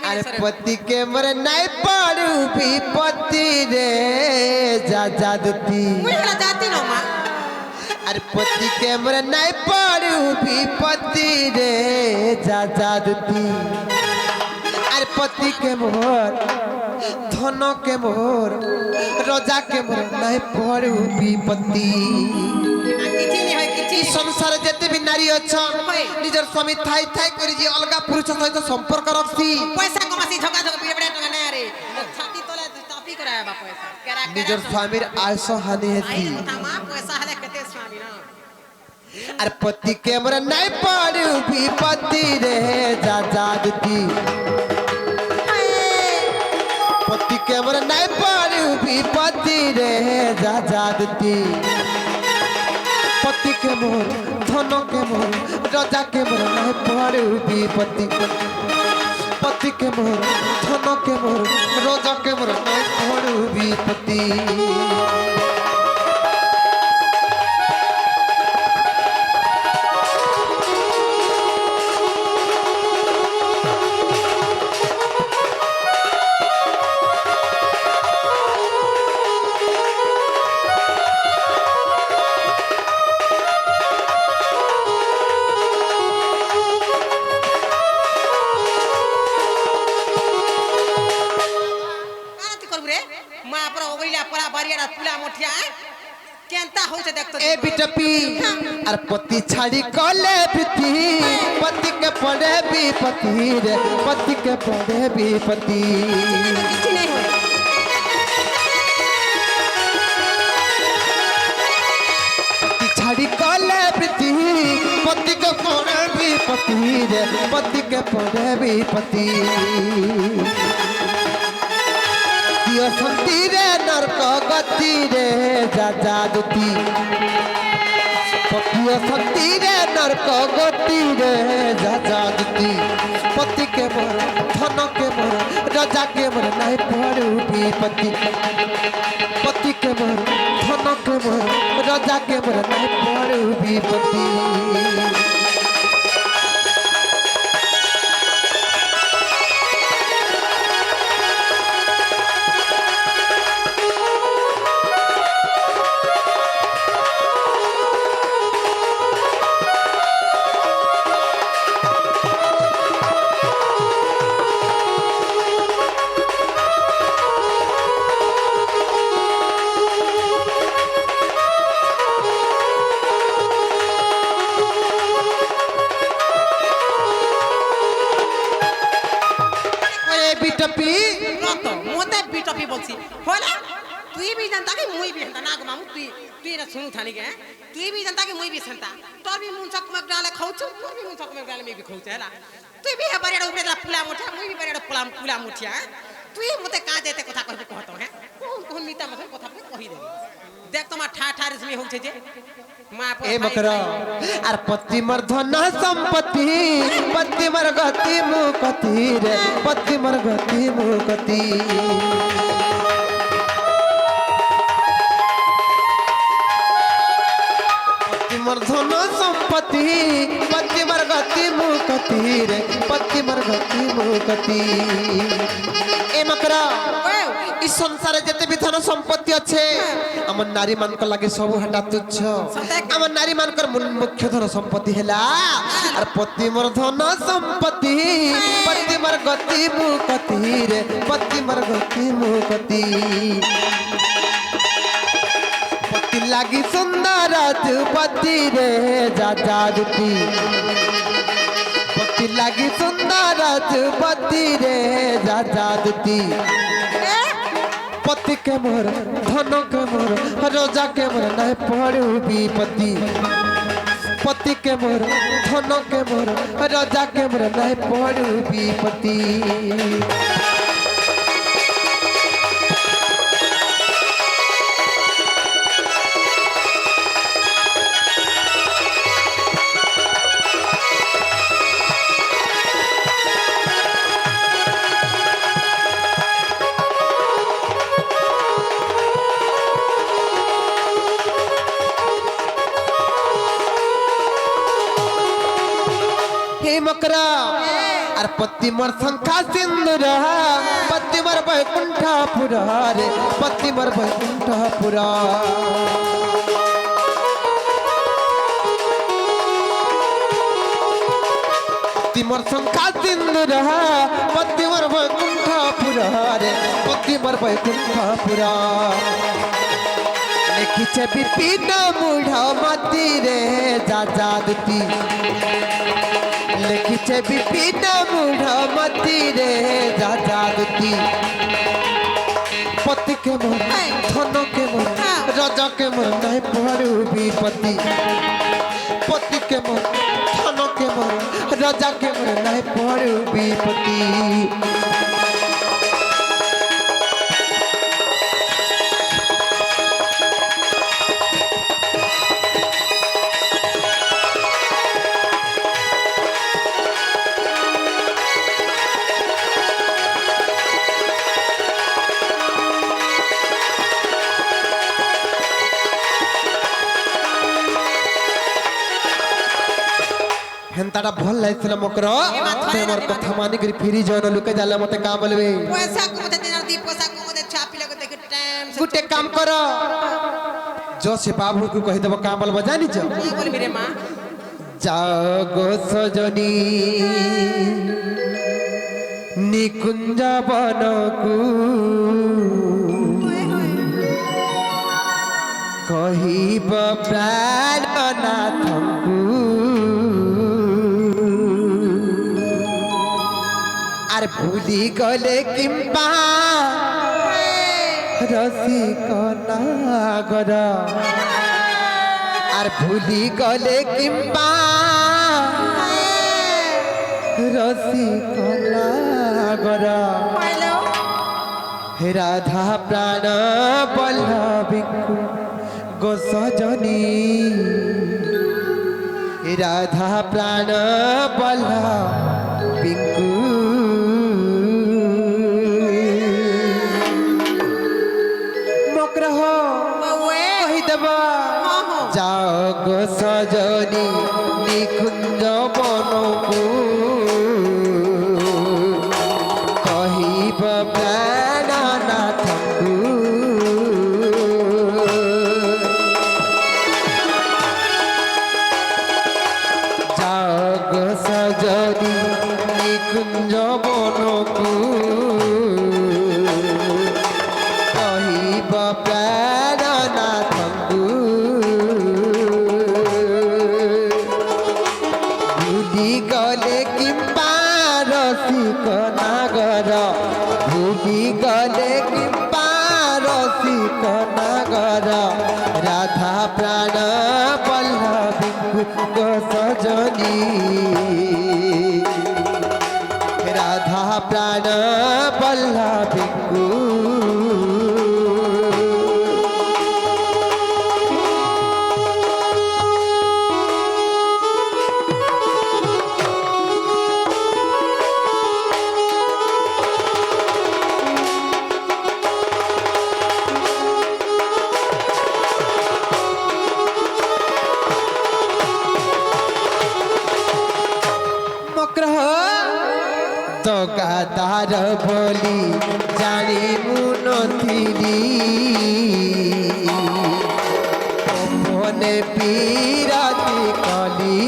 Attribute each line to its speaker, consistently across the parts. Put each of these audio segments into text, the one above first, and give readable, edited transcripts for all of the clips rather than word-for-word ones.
Speaker 1: अरे पति के मर नहीं पड़ू विपत्ति रे जा जादती
Speaker 2: मुझे जाती ना माँ
Speaker 1: अरे पति के मर नहीं पड़ू विपत्ति रे जा जादती अरे पति के मोर धन के मोर रोजा के मोर नहीं पड़ू विपत्ति संसार जेते भी नारी अछन निजर स्वामी थाई थाई करी जे अलगा पुरुष सहित संपर्क रखसी
Speaker 2: पैसा कमासी झगा झगा बिया बड़ा टंगा नहीं रे छाती तले तापी कराया बा पैसा केरा
Speaker 1: निजर स्वामीर आयस हानि हेती
Speaker 2: तमाम पैसा हले कते स्वामी ना
Speaker 1: अरे पति के मोर नहीं पड़ू विपत्ति रे जा जादती पति के मोर नहीं पड़ू विपत्ति रे जा जादती पति के मोर धन के मोर राजा के मोर नहीं पड़ू विपत्ति पति के मोर धन के मोर राजा के मोर नहीं पड़ू विपत्ति ए बिटपी अर पति छाड़ी कले बिती पति के पड़े विपत्ति रे पति के पड़े विपत्ति पति छाड़ी कले बिती पति के पड़े विपत्ति रे पति के पड़े विपत्ति दियो संती रे नरक गति रे जा जादती पतियो संती रे नरक गति रे जा जादती पति के मोर धन के मोर राजा के मोर नहीं पड़ू विपत्ति पति के मोर धन के मोर राजा के मोर नहीं पड़ू विपत्ति बिटपी
Speaker 2: तो मोते बिटपी बोलसी होला तुई भी जनता के मुई भी जनता ना गमाऊ तुई तुई ना सुनु थानी के तुई भी जनता के मुई भी संता तोर भी मुंह चक में डाले खाउछु तोर भी मुंह चक में डाले में भी खाउछु हैला तुई भी बरेडा ऊपर फुला मुठा मुई भी बरेडा फुला मुठिया तुई मोते का देते कथा कहबे कहतो है कोन कोन मीता मथे कथा कहि दे देख तमा ठा ठा इसमें होउछे जे
Speaker 1: ए मकर आर पति मर धन संपत्ति पति मर गति मुकति रे पति मर गति मुकति पति मर धन संपत्ति पति मर गति मुकति रे पति मर गति मुकति ए मकरा इस संसार जते भी धन संपत्ति अच्छे हमर नारी मान को लागे सब हटा तुच्छ हमर नारी मान कर मुख्य धन संपत्ति हैला और पति मोर धन संपत्ति पति मोर गति मुकति रे पति मोर गति मुकति पति लागी सुंदर पति रे जा जादती पति लागी सुंदर पति रे जा जादती पति के मोर धन के मोर रोजा के मोर नहीं पड़ू विपत्ति पति के मोर धन के मोर रोजा के मोर नहीं पड़ू विपत्ति मकरा और पति मोर शंखा सिंदूर पति मोर बैकुंठपुर रे पति मोर बैकुंठपुर पति मोर शंखा सिंदूर पति मोर बैकुंठपुर रे पति मोर बैकुंठपुर लिखिछे विपिन मूढ़ मती रे जाजादती लिखिछे विपिन मूढ़ मती रे जाजादती पति के मोर धन के मोर राजा के मोर नहीं पड़ू विपत्ति पति के मोर धन के मोर राजा के मोर नहीं पड़ू विपत्ति हेंताटा भल लाइसला मकर तोर कथा मानि करी फिरी जन लुके जाला मते का बोलबे
Speaker 2: पैसा को मते दिनार दी पैसा को मते छापी लगे देख टाइम से
Speaker 1: गुटे काम कर जो से बाबू को कहि देबो का बोलबो जानि छ
Speaker 2: की बोलबी रे मां
Speaker 1: जागो सजनी निकुंज बनकू कहिब प्राणनाथंकू आर भूली गले किंपा रसिक नागर आर भूली गले किंपा रसिक नागर हे राधा प्राण बल्लभिंकु गो सजनी हे राधा प्राण बल्लभिंकु मकरह कहि देबा जाग सजनी निकुंज बनकू कहिब प्राणनाथंकू जाग सजनी निकुंज बनकू कहिब प्राणनाथंकू भूली गले किंपा रसिक नागर भूली गले किंपा रसिक नागर राधा प्राण बल्लभिंकु गो सजनी राधा प्राण बल्लभिंकु तो गादार बोली जानी मुनथिली मने पीराती कली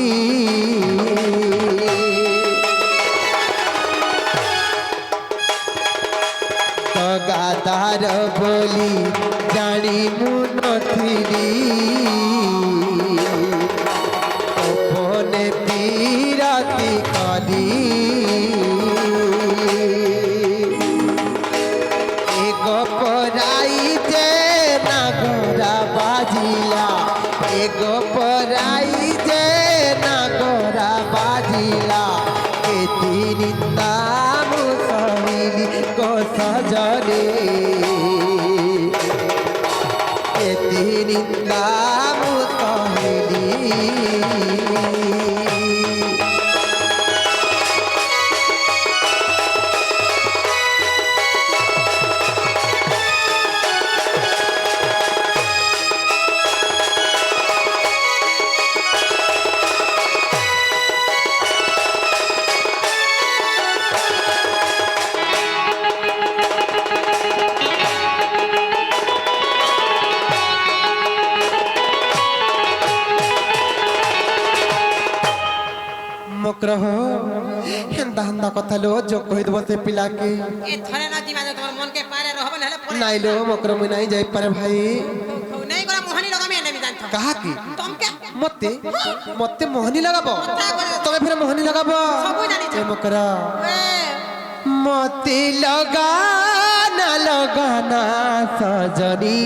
Speaker 1: तो गादार बोली जानी मुनथिली मने पीराती कली पराई जे नागरा बाजिला एगो पराई जे नागरा बाजिला केती निंदा मुसहिली को सजने केती निंदा मुसहिली মকরহ হেন্দা হেন্দা কথা লো যোগ কই দেব সে পিলাকে
Speaker 2: এ থরে না জিমা তোমার মনকে পারে রহবে নালে পরে
Speaker 1: নাইলো মকর মুই নাই যাই পারে ভাই
Speaker 2: নাই করা মোহনী লগামে নেমি জানছ
Speaker 1: কাহা কি
Speaker 2: তমকে
Speaker 1: মতে মতে মোহনী লাগাবো তবে ফির মোহনী লাগাবো
Speaker 2: সবু জানি
Speaker 1: এ মকরা মতে লগানা সজনী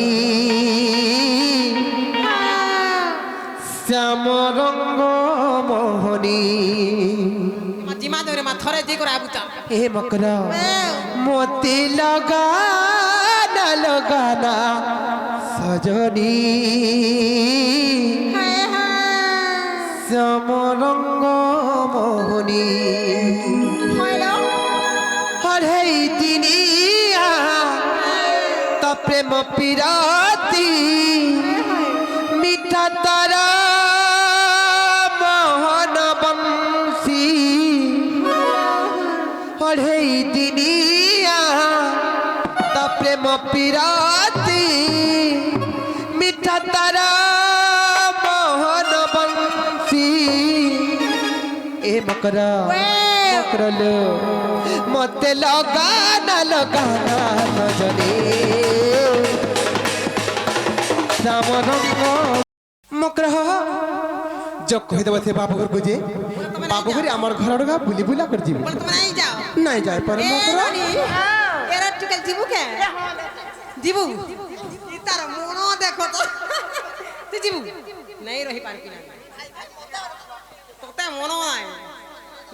Speaker 1: শ্যাম রঙ্গ মোহনী
Speaker 2: জিমা ধরে মা থরে যে করে আবুতা
Speaker 1: এ মকরা মতে লগানা সজনী শ্যাম রঙ্গ মোহনী হরে দিনিয়া তা প্রেম পিরাতি মিঠা তারা মোহন বংশী হরে দিনিয়া তা প্রেম পিরাতি মিঠা তারা মোহন বংশী এ মকরা মকরলো মতে লগানা নজরে শ্যামরঙ্গ মকরহ যোগ কই দেব সে বাবু ঘর বুঝে বাবু ঘরে আমার ঘর ডগা বুলি বুলা করে যাবে
Speaker 2: বল তুমি নাই যাও
Speaker 1: নাই যায় পারে মকরা
Speaker 2: এরা টুকেল জিবু কে জিবু ই তার মন দেখো তো তুই জিবু নাই রহি পারবি না তোতে মন নাই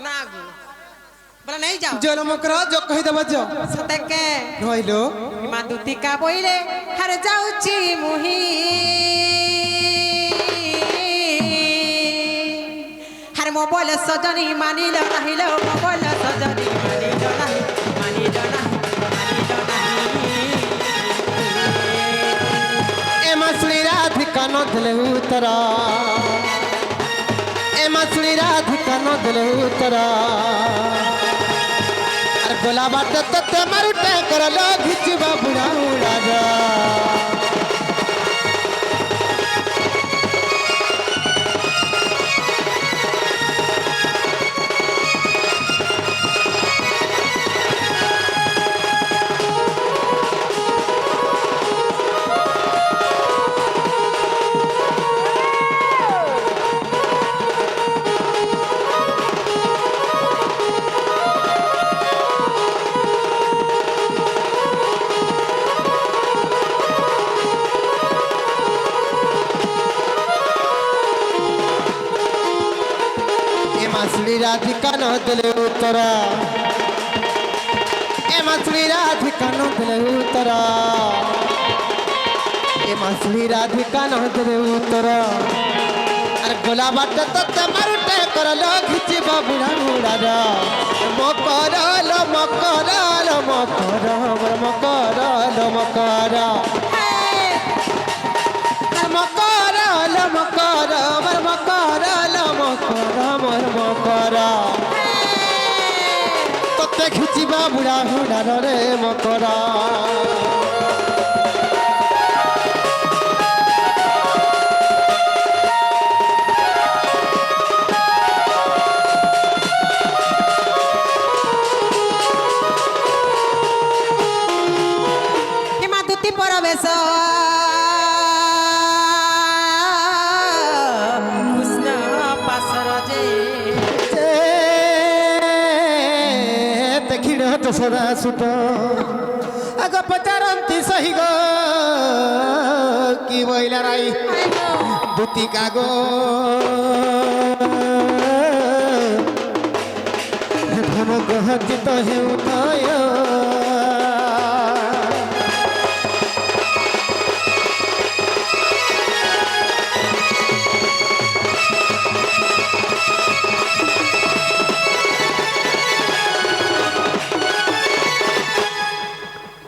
Speaker 2: না গো বলে নাই যাও
Speaker 1: জল মকরা যোগ কই দেব যো
Speaker 2: সতে কে
Speaker 1: হইলো
Speaker 2: মা দুতিকা বইলে হার যাউছি মুহি হার মোবাইল সজনী মানিল নাহিল মোবাইল সজনী মানিল নাহি
Speaker 1: এ মাসুলি রাধিকা নদলে উতরা এ মাসুলি রাধিকা নদলে উতরা আর গোলা বাট তো মারুটে করলো ঘিচবা বুড়া উড়া যা মাসুলি রাধিকা নদলে উতরা এ মাসুলি রাধিকা নদলে উতরা এ মাসুলি রাধিকা নদলে উতরা আর গোলা বাট তো মারুটে করলো ঘিচবা বুড়া উড়া মকরল মকরল মকর মকরল মকর মকরল মকর মকরল মকর মর মকর তোতে খিচিবা বুড়া হুড়া রে মকরা
Speaker 2: হিমা দুতি পরবেশ কৃষ্ণ পাশর যে
Speaker 1: দেখিণ তো সদা সুত আগ পচারন্তি সহি গো কি বইলা রাই দুতি কাগো ধন গহচিত হেউথায়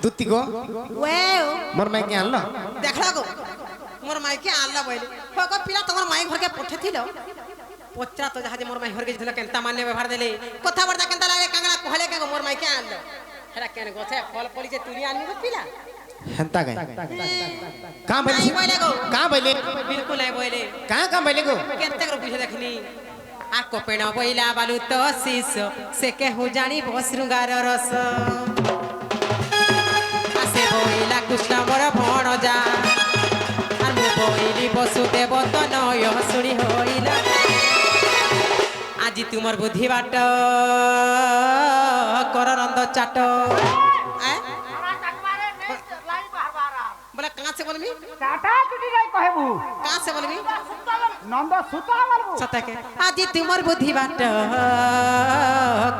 Speaker 1: দুতি গো
Speaker 2: ওয়েও
Speaker 1: মোর মাইকে আনলো
Speaker 2: দেখলা গো মোর মাইকে আনলা বইলে হক পিলা তোমার মাই ঘরকে পঠেছিল পচরা তো যাহাজে মোর মাই ঘরকে দিছিল কেনতা মানে ব্যবহার দেলে কথা বার্তা কেনতা লাগে কাঙ্গলা কহলে কে মোর মাইকে আনলো হেরা কেন গছে ফল ফলি যে তুলি আনবি গো পিলা
Speaker 1: হেনতা গাই কাঁ বইলে
Speaker 2: নাই বইলে গো
Speaker 1: কাঁ বইলে
Speaker 2: बिल्कुल নাই বইলে
Speaker 1: কাঁ বইলে গো
Speaker 2: কেতে করে বুঝে দেখনি आ कोपेण बोइला बालू तो शीश से केहू जानी शृंगार रस आसे बोइला कृष्ण मोर भणजा আর মু বইলি বসুদেব তো নয় শুনি হইলা আজি তোমার বুদ্ধি বাট কররন্দ চাট बोले कहाँ से बोलबी
Speaker 3: टाटा टूटी नहीं कहबू
Speaker 2: कहाँ से बोलबी
Speaker 3: नंद सुता बोलबू
Speaker 2: सते के আজি তোমার বুদ্ধি বাট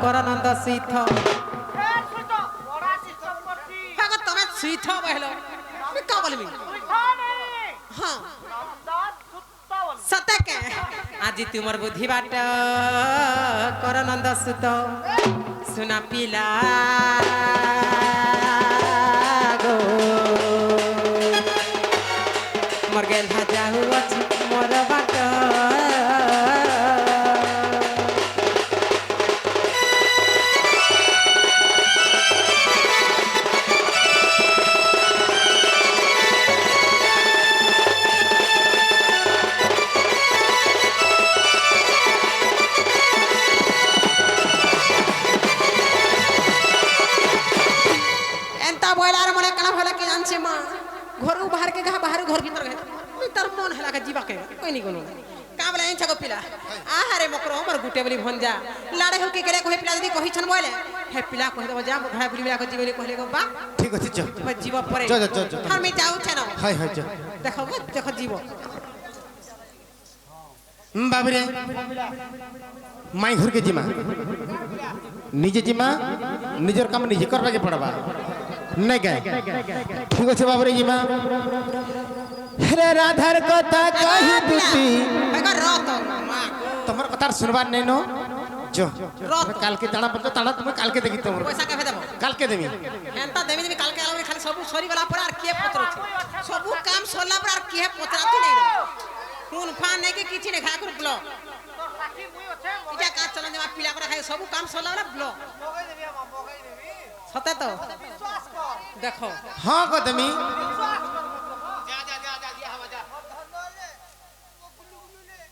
Speaker 2: কররন্দ সিথ हां तमे सिथ बहलो का बोलबी हां सते के আজি তোমার বুদ্ধি বাট করনন্দ সুত सुना पिला गो मर गेल भाजा हुआ मोर बाट घरू बाहर के बाहर घर भीतर गए तार मन हला के जीवा के कोई नहीं कोनो का बोले इन छगो पिला आहारे मकरो हमर गुटे बली भंजा लाड़े हो के करे कोहे पिला जदी कहि छन बोले हे पिला कहि दबो जा घोड़ा बुली मिला के जीवनी कहले गो बा
Speaker 1: ठीक अछि जा
Speaker 2: जीव परे
Speaker 1: जा
Speaker 2: हम जाऊ छन
Speaker 1: हाय हाय जा
Speaker 2: देखो जीव
Speaker 1: बाबरे माई घर के जिमा निजे जिमा निजर काम निजे करबा के पड़बा नहीं गए ठीक अच्छे बाबरे जी माँ रे राधार कथा कही दूती तुम्हार कथा सुनबार नहीं नो जो काल के ताना पड़तो ताना तुम्हें काल के देखी तुम
Speaker 2: पैसा के देबो
Speaker 1: काल के देमी
Speaker 2: एंता देमी काल के आलो खाली सब सरी गला पर आर के पत्र सब काम सोला पर आर के पत्र तू नहीं खून फान नहीं के किछि नहीं खा कर ब्लो इटा का चलन जमा पिला कर खाए सब काम सोला वाला ब्लो सते तो देखो
Speaker 1: हाँ कदमी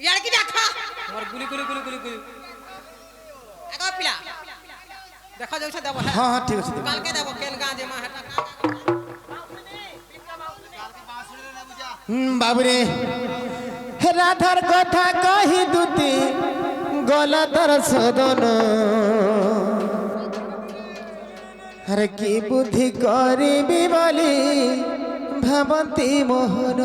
Speaker 2: यार की देखा मोर गुली गुली गुली गुली गुली आगा पिला देखो जैसे देबो
Speaker 1: हाँ हाँ ठीक है
Speaker 2: काल के देबो केन गा जे मा हटा
Speaker 1: बाबरे राधार कथा कही दूती गला तर सदन अरे की बुद्धि करिबी बोली भावती मोहन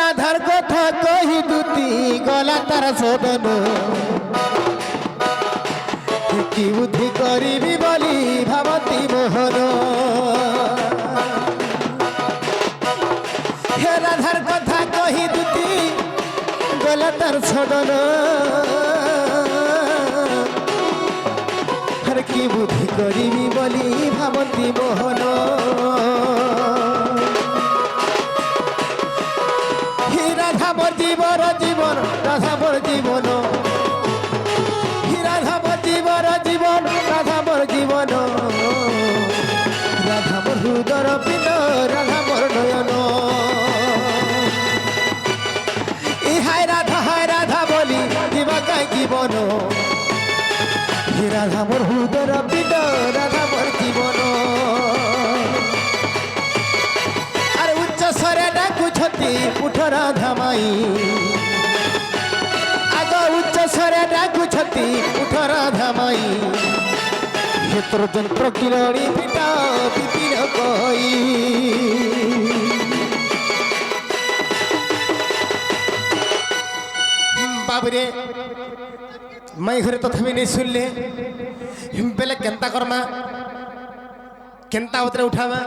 Speaker 1: राधार कथा कही दूती गला तार सदन की बुद्धि करिबी बोली भावती मोहन हे राधार कथा कही दूती गला तार सदन हर की बुद्धि करिबी बोली भावती मोहन राधा मोर जीवन जीवन राधा मोर जीवन राधा मोर जीवन जीवन राधा मोर जीवन राधा मोर हृदय पिंड राधा मोर नयन हाय राधा बोली जीवा का जीवन राधा मोर हृदय पिंड राधा मोर जीवन स्वरे डाकुछती उठ राधा माई आग उच्च स्वरे डाकुछती उठ राधा माई क्षेत्र जंत्र किरणी पिता विपिन कई बाबरे मैं घरे तथापि नहीं सुनले बेले केंता करमा केंता उतरे उठावा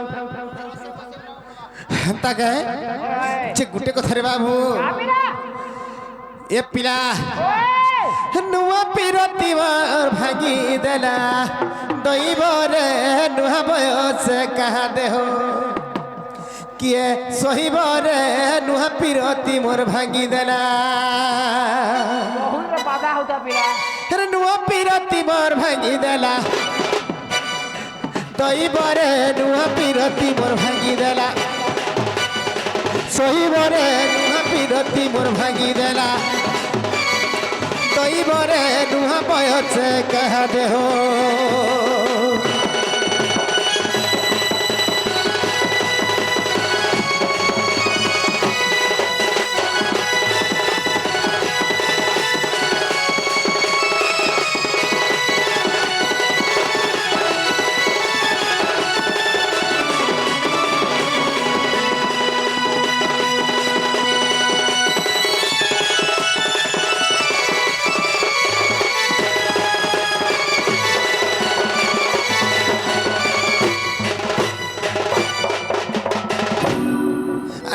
Speaker 1: हंता कहे जे गुटे को थरे बाबू ए पिला नुआ पिरती बार भागी देला दैव रे नुआ बयस कहा दे हो किए सहिबरे नुहा पिरती मोर भांगी देला
Speaker 3: बहुत रे बाधा होता पिला
Speaker 1: अरे नुहा पिरती मोर भांगी देला दईबरे नुहा पिरती मोर भांगी देला सहिबरे नुहा पिरती मोर भांगी देला दईबरे नुहा बयसे कह दे हो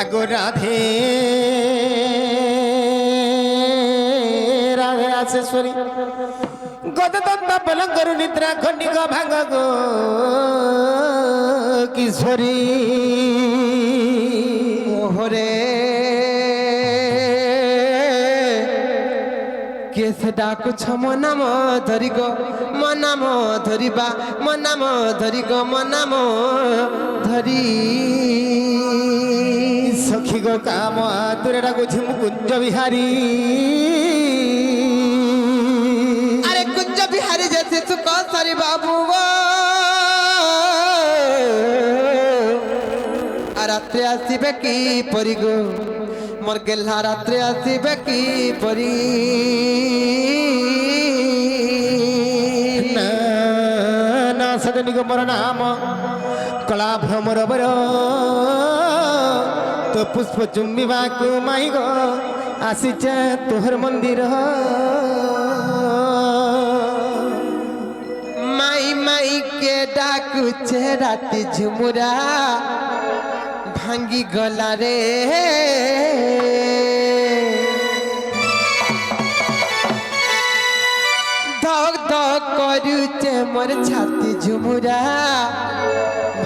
Speaker 1: আগো রাধে রাধে রাজেশ্বরী গদদত্ত পলঙ্গরু নিদ্রা খণ্ডিক ভাঙ্গ গো কিশোরী ওহরে কেসে ডাকুছ মো নাম ধরি গো মো নাম ধরিবা মো নাম ধরি গো মো নাম ধরি सखी गो काम आतुरे डाकुछि मु कुंज बिहारी अरे कुंज बिहारी जैसे सुख सरी बाबू गो रात्रि आसीबे की परी गो मोर गेल्हा रात्रि आसीबे की परी ना ना सदनी गो मोर नाम कला भ्रमर बर तो पुष्प चुम्बिबा को माई गो आसीचे तोहर मंदिर माई माई के डाकुचे राति झुमुरा भांगी गला रे धक धक करुचे मोर छाती झुमुरा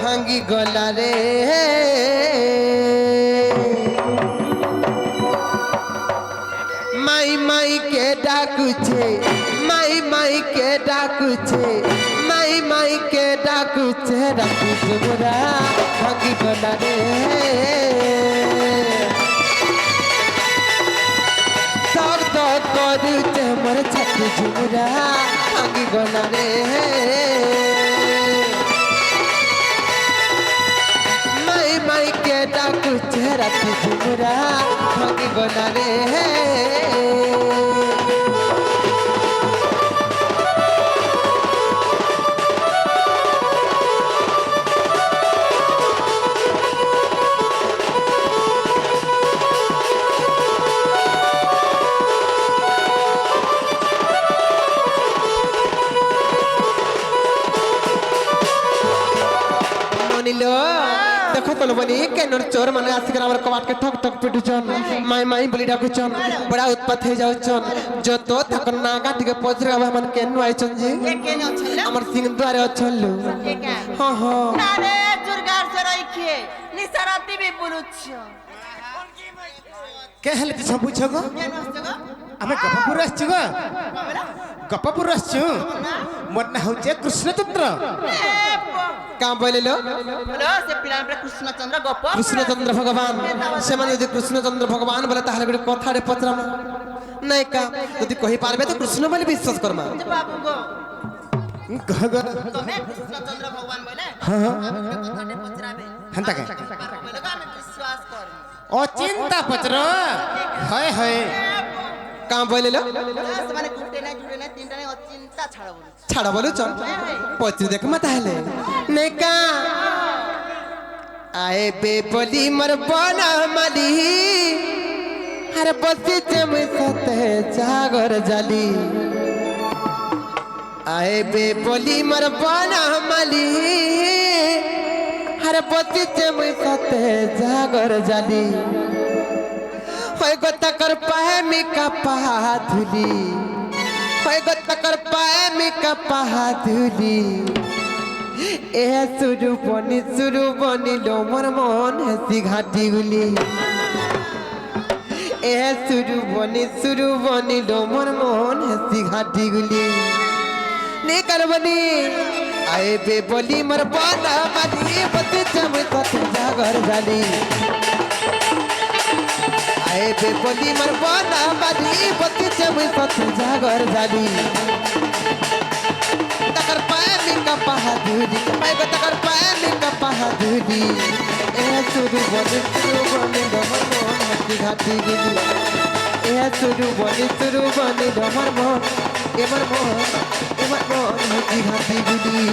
Speaker 1: भांगी गला रे माई माई के डाकुचे माई माई के डाकुचे माई माई के डाकुचे राती झुमुरा भांगी गला रे धक धक करुचे मोर छाती झुमुरा भांगी गला रे माई माई के डाकुचे राती झुमुरा भांगी गला रे देखो तो बनी के नर चोर माने आसिक हमर कबाट के ठक ठक पिटुचन माई माई बलि डाकुचन बड़ा उत्पत्ति हे जाउचन जो तो थकन नागा टिके पचरा मन केनु आइचन जी
Speaker 2: के न छल्ला
Speaker 1: हमर सिंह द्वारे अछल्लु हां हां
Speaker 4: अरे जुरगार से रखिए निसराती भी बुलुछ
Speaker 1: के हेले कि सब बुझगो हमें गपपुर आछछु गो गपपुर आछछु मोर ना होचे कृष्णचंद्र का बोलेलो
Speaker 4: बोलो से पिला पे कृष्णचंद्र गप
Speaker 1: कृष्णचंद्र भगवान से माने यदि कृष्णचंद्र भगवान बोले ताहले गुटे कथा रे पचराम नहीं का यदि कहि पारबे तो कृष्ण बोले विश्वास करमा
Speaker 4: बाबू गो
Speaker 1: गग
Speaker 4: तमे कृष्णचंद्र भगवान बोले
Speaker 1: हां
Speaker 4: कथा ने पचराबे
Speaker 1: हंता के
Speaker 4: बोले का में विश्वास कर
Speaker 1: ओ चिंता पचरो हाय हाय का बोलेलो
Speaker 4: माने गुटे ना जुड़े ना तीनटा ने अचिंता छाड़ बोलु
Speaker 1: छाड़ा बोलू चल पचरी देख मत हेले नहीं का आए बे बोली मर बना मली हर बसी जम सते जागर जाली आए बे बोली मर बना मली हर बसी जम सते जागर जाली होय गोता कर पाए मी का पहा धुली होय गोता कर पाए मी का पहा धुली এ সুরু বনিল মোর মন হেসি ঘাটি গুলি এ সুরু বনিল মোর মন হেসি ঘাটি গুলি নে করবনি আয়ে বে বলি মোর বানা বালি বতে চম কত জাগর জালি আয়ে বে বলি মোর বানা বালি বতে চম কত জাগর জালি तकर पानी का बहादुरी मैं को तकर पानी का बहादुरी ए सुरु बने डमर मोहन हत्ती घाटी गिली ए सुरु बने डमर मोहन एमर मोहन हत्ती घाटी गिली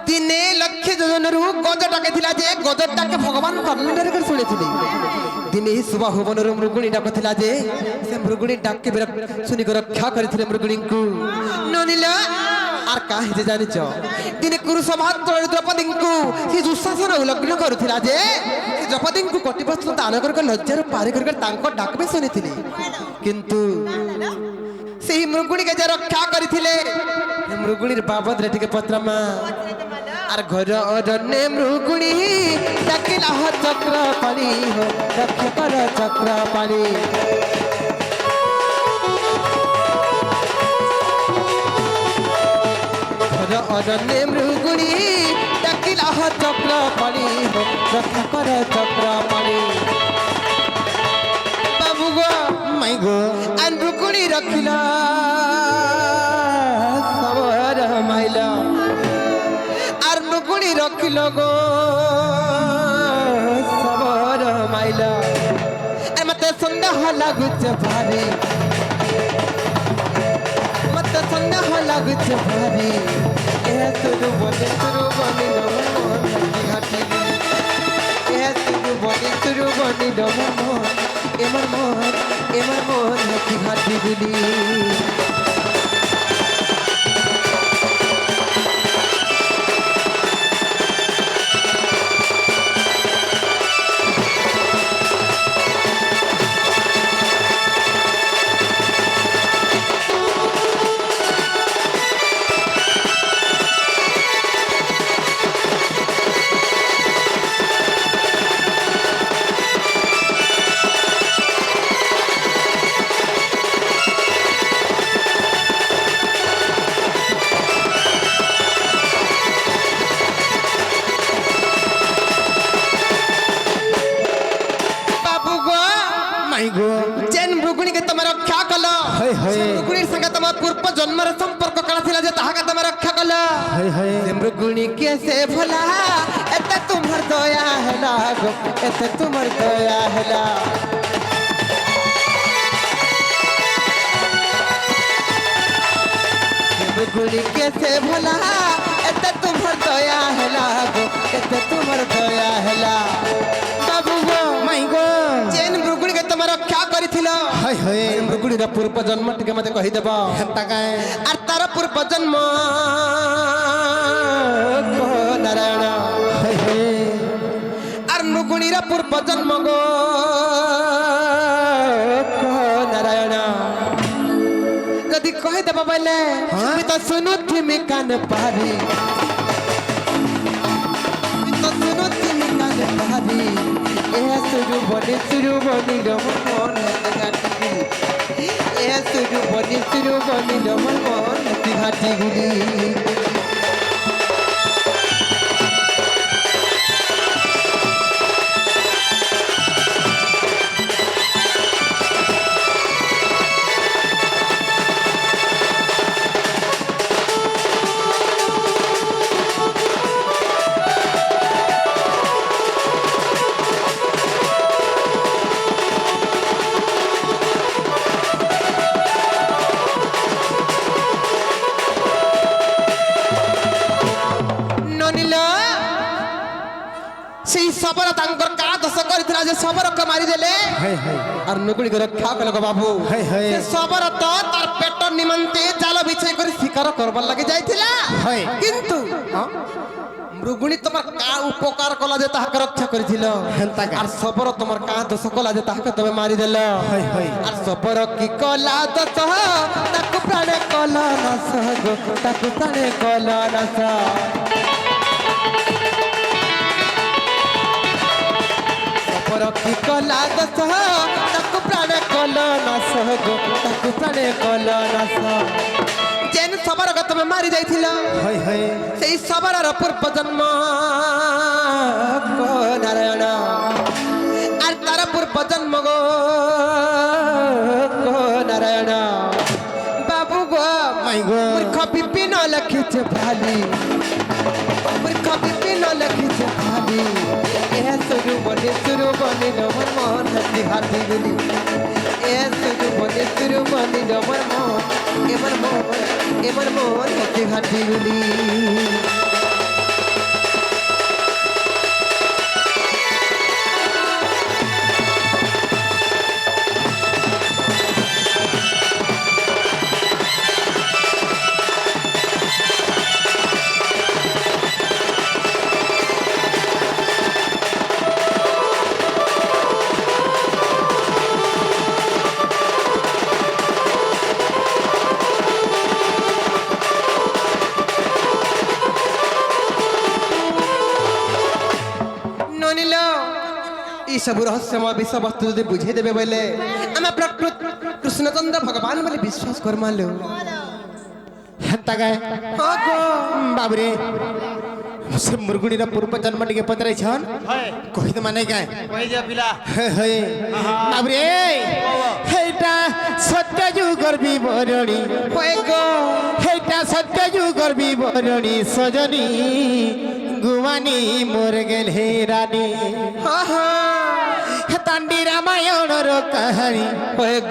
Speaker 1: দিনে লক্ষ্য যোজনারু গজটাকে ଥିଲା যে গজটাকে ভগবান কর্ণের শুনেছিলি দিনে সুবাহ বনর মৃগুণী ডাক ଥିଲା যে সে মৃগুণী ডাককে শুনিক রক্ষা করেছিল মৃগুণীଙ୍କୁ ননিল আর কাহি যে জানিছ দিনে কুরুসভাত্রর দ্রৌপদীଙ୍କୁ সে দুঃশাসন উল্লঙ্ঘন করুଥିଲା যে সে দ্রৌপদীଙ୍କୁ কটিবস্ত্র দান করিক লজ্জাରୁ পারি করিক তাଙ୍କ ডাকবে শুনিଥିଲି কিন্তু সেই মৃগুণীকে যে রক্ষা করিଥିଲେ মৃগুণীর বাবদরে টিকে পত্রমা আর ঘর অরণ্যে মৃগুণী ডাকিলা চক্র পানি রক্ষা কর চক্র পানি ঘর অরণ্যে মৃগুণী ডাকিলা চক্র পানি রক্ষা কর চক্র পানি বাবু গো মাই গো আর মৃগুণী রখিলা সবর মাইলা আর মৃগুণী রখিল গো সবর মাইলা মতে সন্দেহ লাগুছে ভারি মতে সন্দেহ লাগুছে ভারি এ শুরু বনে মোহন ঘাটি এ শুরু বনে মোহন এমর মোহন হাতি ঘাটি গুলি যেন মৃগুণীকে তুমি রক্ষা কল মৃগুণীর সঙ্গে তোমার পূর্ব জন্মের সম্পর্ক কারা ছিল যে তাহাকে তুমি রক্ষা কল মৃগুণী কে সে ভোলা এতে তোমার দয়া হেলা গো এতে তোমার দয়া হেলা মৃগুণী কে সে ভোলা এতে তোমার দয়া হেলা গো এতে তোমার দয়া হেলা বাবু গো মাই গো যেন মৃগুণীকে তুমি রক্ষা করিছিল মৃগুণীর পূর্ব জন্ম টিকে মতে কহিদেব আর তার পূর্ব জন্ম নারায়ণ আর মৃগুণীর পূর্ব জন্ম গো নারায়ণ যদি কহিদেব বলে আমি তো শুনুথিমি কান পারি তো শুনুথিমি কান পারি এ শুরু বনি ডমন ঘাটি এ শুরু বনি ডমন ঘাটি গুলি সেই সবর তাঙ্কর কা দোষ করিଥିଲା যে সবরকে মারি দেলে আর নকুড়ি রক্ষা কল গো বাবু সে সবর তো তার পেট নিমন্তে জাল বিছাই করে শিকার করবার লাগি যাইଥିଲା কিন্তু মৃগুণী তোমার কা উপকার কলা যে তাহাকে রক্ষা করেছিল আর সবর তোমার কা দোষ কলা যে তাহাকে তুমি মারি দেল আর সবর কি কলা দোষ তাকু প্রাণে কলা নাশ গো তাকু প্রাণে কলা নাশ রক্ষী কলা দোষ তাকু প্রাণে কল নাশ গো তাকু প্রাণে কল নাশ যেন সবার তুমি মারি যাইছিল সেই সবরর পূর্ব জন্ম নারায়ণ আর তার পূর্ব জন্ম গো নারায়ণ বাবু গো মূর্খ বিপিন লখিছে ভালি মূর্খ বিপিন লখিছে ভালি শুরু বনি মোর মন হাতি হাতি গলি শুরু বনি মোর মন এমন মন হাতি হাতি গলি सब रहस्यमय विषय वस्तु যদি বুঝিয়ে দেবে বলে আমি প্রকৃত কৃষ্ণচন্দ্র ভগবান বলে বিশ্বাস করমালো হেতা গায় গো বাবরে সে মুরগুড়ির পূর্ব জন্ম টিকে পতরাইছন কই তো মানে গায়
Speaker 5: কই যা পিলা
Speaker 1: হে বাবরে হেটা সত্য যুগর বিবরণী হয় গো হেটা সত্য যুগর বিবরণী সজনী গুমানি মোর গেল হে রানী তান্ডি রামায়ণর কাহানি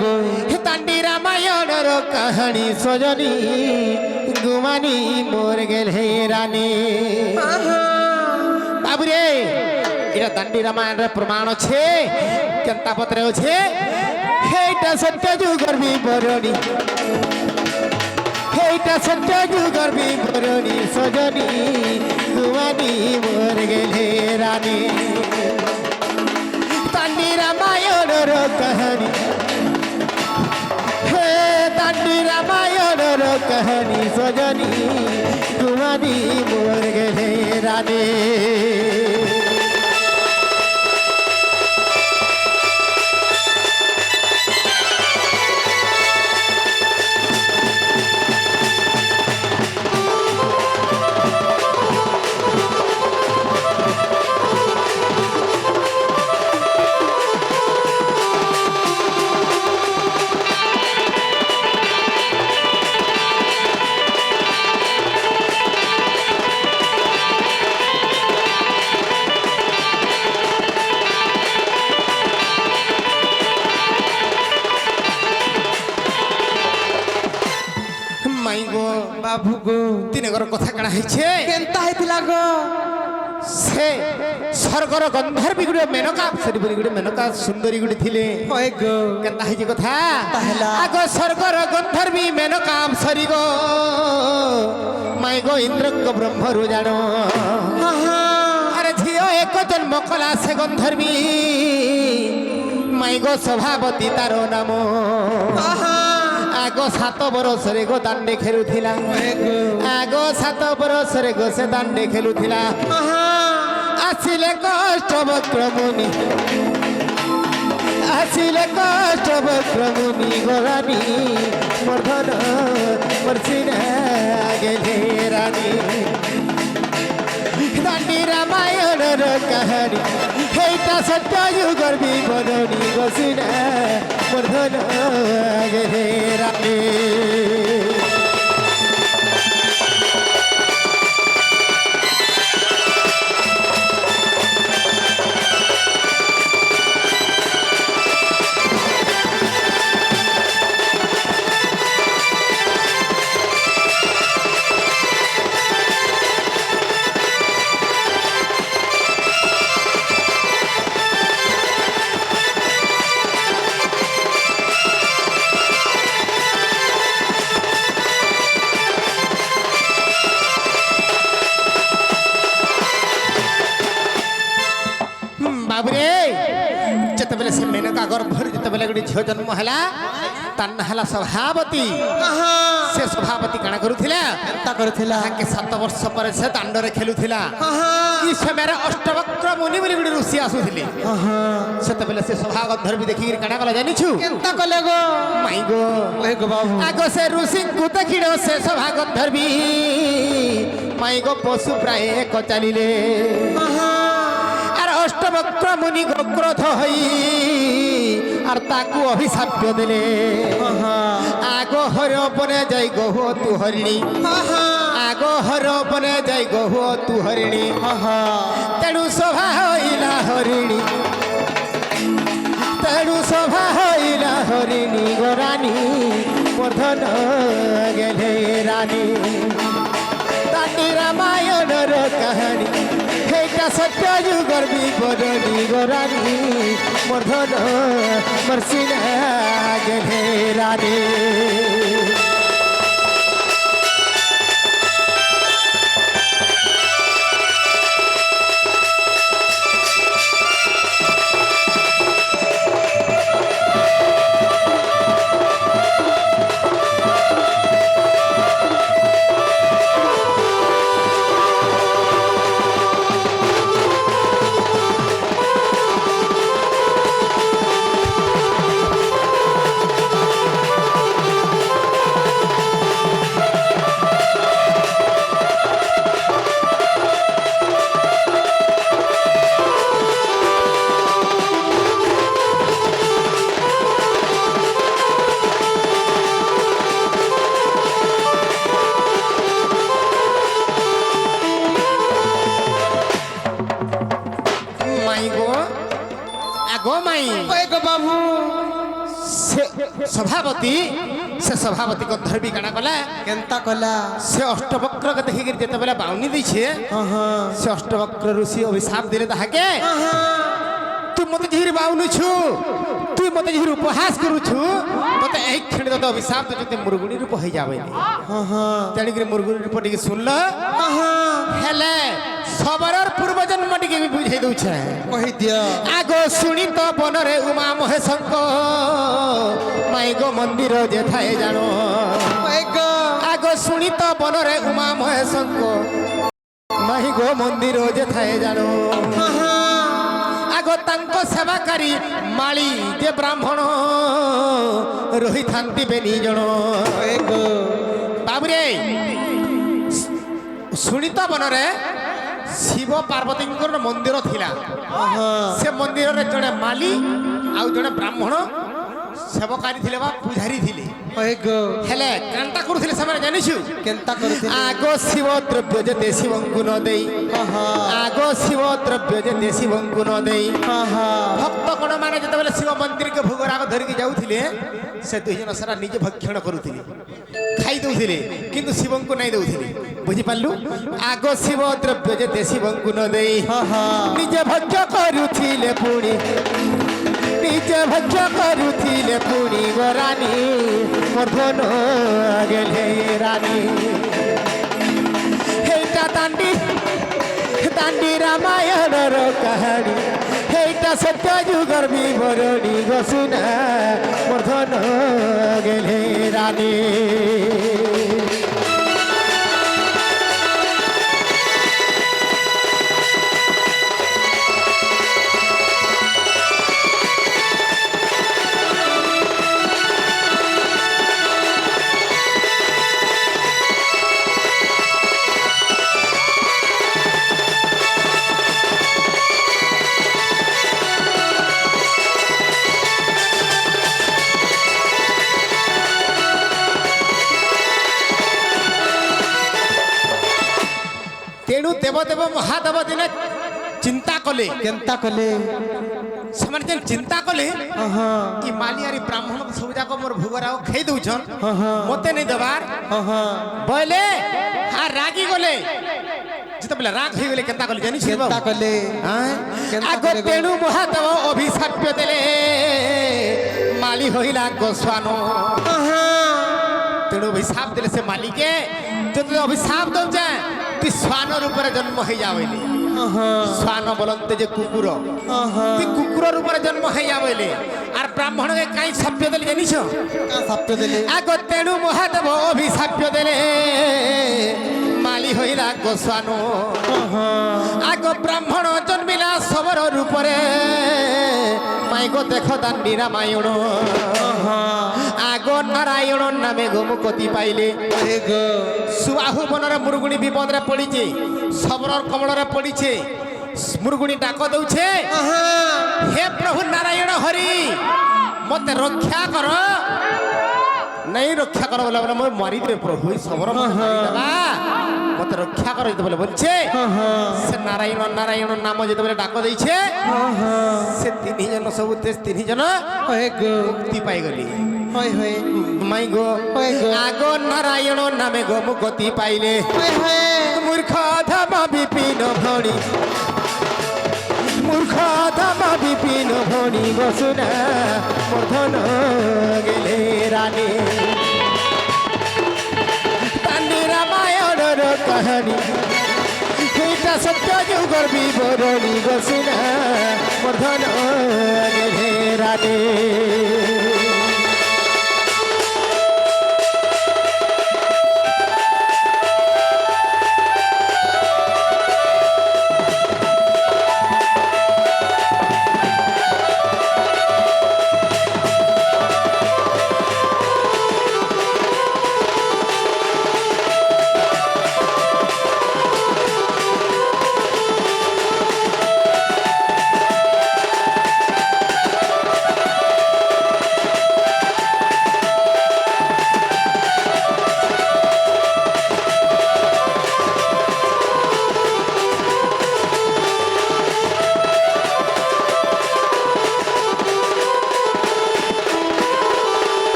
Speaker 1: গো তান্ডি রামায়ণর কাহানি সজনী গুমানি মোর গেল হে রানী বাবুরে এটা তান্ডি রামায়ণের প্রমাণ আছে কেনতা পত্রে আছে হেটা সত্য যুগর বিবরণী হেটা সত্য যুগর বিবরণী সজনী গুমানি মোর গেল হে রানী तांडी रामायण रो कहानी हे तांडी रामायण रो कहानी सजनी तुम्हारी मोर गए रानी बाबू गो तीन घर कथा कणा हेछे केनता हेतिला गो से स्वर्गर गंधर्वी गुडे मेनका सरी बोली गुडे मेनका सुंदरी गुडे थिले होय गो केनता हेछि कथा ताहला आगो स्वर्गर गंधर्वी मेनका सरी गो माय गो इंद्र को ब्रह्म रु जानो अरे झियो एक जन्म कला से गंधर्वी माय गो सभापति तारो नाम आगो 7 बरस रे गो दांडे खेलुथिला आगो 7 बरस रे गो से दांडे खेलुथिला आसिले कष्ट बक्रमुनि आसिले कष्ट बक्रमुनि गोरानी मर्धन मर्सिना गेले रानी दांडी रामायण रो कहानी हेटा सत्य युगर विवरणी गोसिना मर्धन गेले रानी
Speaker 5: बाबुरे जितेबले से मेनका गर्भर जितेबले गोटे झील जन्म है तार ना है सभावती से सभावती काଣା करूथिला
Speaker 1: କେନ୍ତା କରୁଥିଲା
Speaker 5: ତାକେ 7 ବର୍ଷ ପରେ ସେ ଦାଣ୍ଡରେ ଖେଲୁଥିଲା କି ସମୟରେ ଅଷ୍ଟବକ୍ର ମୁନି ବୋଲି ଗୋଟେ ଋଷି ଆସୁଥିଲେ ସେତେବେଳେ ସେ ସଭା ଗନ୍ଧର୍ବ ଦେଖିକି କାଣା କଲା ଜାଣିଛୁ
Speaker 1: କେନ୍ତା କଲେ ଗୋ
Speaker 5: ମାଇ ଗो
Speaker 1: ଏ ଗୋ ବାବୁ
Speaker 5: ଆଗ ସେ ଋଷିଙ୍କୁ ଦେଖିଣ ସେ ସଭା ଗନ୍ଧର୍ବି ମାଇ ଗो ପଶୁ ପ୍ରାୟ ଏକ ଚାଲିଲେ আর অষ্টবক্র মুনি ক্রোধ হই আর তাকু অভিশাপ দেলে আগ হর বনে যাই গহ তু হরিণী আগ হর বনে যাই গহ তু হরিণী তেণু সভা হইলা হরিণী তেণু সভা হইলা হরিণী গোরানী বর্ধন গেলে রানী দাঁড়ি রামায়ণর কাহিনী হেটা সত্য যুগর বিবরণী গোরানী বর্ধন মর্ষিনা গেলে রানী सभापति से सभापति को धरबी काना कला
Speaker 1: केन्ता कला
Speaker 5: से अष्टवक्र के देखि जेते बेला बाउनी दै छे से अष्टवक्र ऋषि अभिशाप दिले ताके तू मते झिर बाउनु छु तू मते झिर उपहास करू छु मते एक क्षण तो अभिशाप देते मुरगुनी रूप होई जावे तेणी के मुरगुनी रूप टिके सुनल हेले सबरर पूर्व जन्म टिके भी बुझाई दउ छे
Speaker 1: कहि दिया
Speaker 5: आगो सुनी तो बनरे उमा महेशंक माई गो मंदिर जे थाए जानो आगो सुनी तो बनरे उमा महेशंक माई गो मंदिर जे थाए जानो आगो तांको सेवाकारी माली जे ब्राह्मण रही थांती बेनी जनो बाबुरे सुनी तो बनरे शिव पार्वती मंदिर थिला से मंदिर रे जड़े माली आउ जड़े ब्राह्मण सेवकारी थिले बा पुजारी थिले हेले कांता करूथिले समय जानिछु
Speaker 1: केन्ता करूथिले
Speaker 5: आगो शिव द्रव्य जे देशी वंकु न देई आगो शिव द्रव्य जे देशी वंकु न देई भक्त कोण माने जते बेले शिव मंदिर के भोग राग धरि के जाउथिले से दुई जन सारा निजे भक्षण करूथिले खाई दउथिले किंतु शिवंकु नै दउथिले बुझी पालु आगो शिव द्रव्य जे देशी वंकु न देई निजे भक्ष करूथिले पुणी निजे भक्ष करूथिले पुणी गोरानी वर्धन गेले रानी हेटा दांडी दांडी रामायणर कहानी हेटा सत्य जुगर विवरणी घोषणा वर्धन गेले रानी तेणु देवदेव महादेव दिने चिंता कले
Speaker 1: केन्ता कले
Speaker 5: समान जे चिंता कले कि मालियारी ब्राह्मण सब जाक मोर भोगराव खाई दउछन मते नै देबार बोले हा रागी गले जते बेला राग होई गेले केन्ता कले जानि
Speaker 1: केन्ता कले
Speaker 5: आगो तेणु महादेव अभिशाप देले माली होइला गोस्वानो तेणु अभिशाप देले से मालिके जते अभिशाप दउ जाय ती स्वान रूप रे जन्म हो जावेली শ্বান বলতে যে কুকুর তুই কুকুরর উপরে জন্ম হইয়া বলে আর ব্রাহ্মণকে কাই সাপ্য দেলে জানিছ
Speaker 1: সাপ্য দেলে
Speaker 5: আগ তেণু মহাদেব অভিশাপ্য দেলে মালি হইলা গোস্বান আগ ব্রাহ্মণ জন্মিলা সবর রূপরে মাইগ দেখ দান্ডি রামায়ণ আগ নারায়ণ নামে গোমুকতি পাইলে সুবাহু বনরে মুরগুণী বিপদরে পড়িছে সবরর কমলরে পড়িছে মুরগুণী ডাক দউছে হে প্রভু নারায়ণ হরি মতে রক্ষা কর नहीं रक्षा करो बोले बोले मैं मारी दे प्रभु सबर मत रक्षा करो बोले बोलछे से नारायण नारायण नाम जेते बोले डाक देइछे से तीन जन सब तीन जन मुक्ति पाई गली
Speaker 1: होय होय
Speaker 5: माई गो आगो नारायण नामे गो मुक्ति पाइले मूर्ख धमा विपिन भणी मूर्ख धमा विपिन भणी बसुना मर्धन गेले रानी तानी रामायण कहानी এইটা সত্য যুগর বিবরণী বসুনা মর্ধন গেলে রানী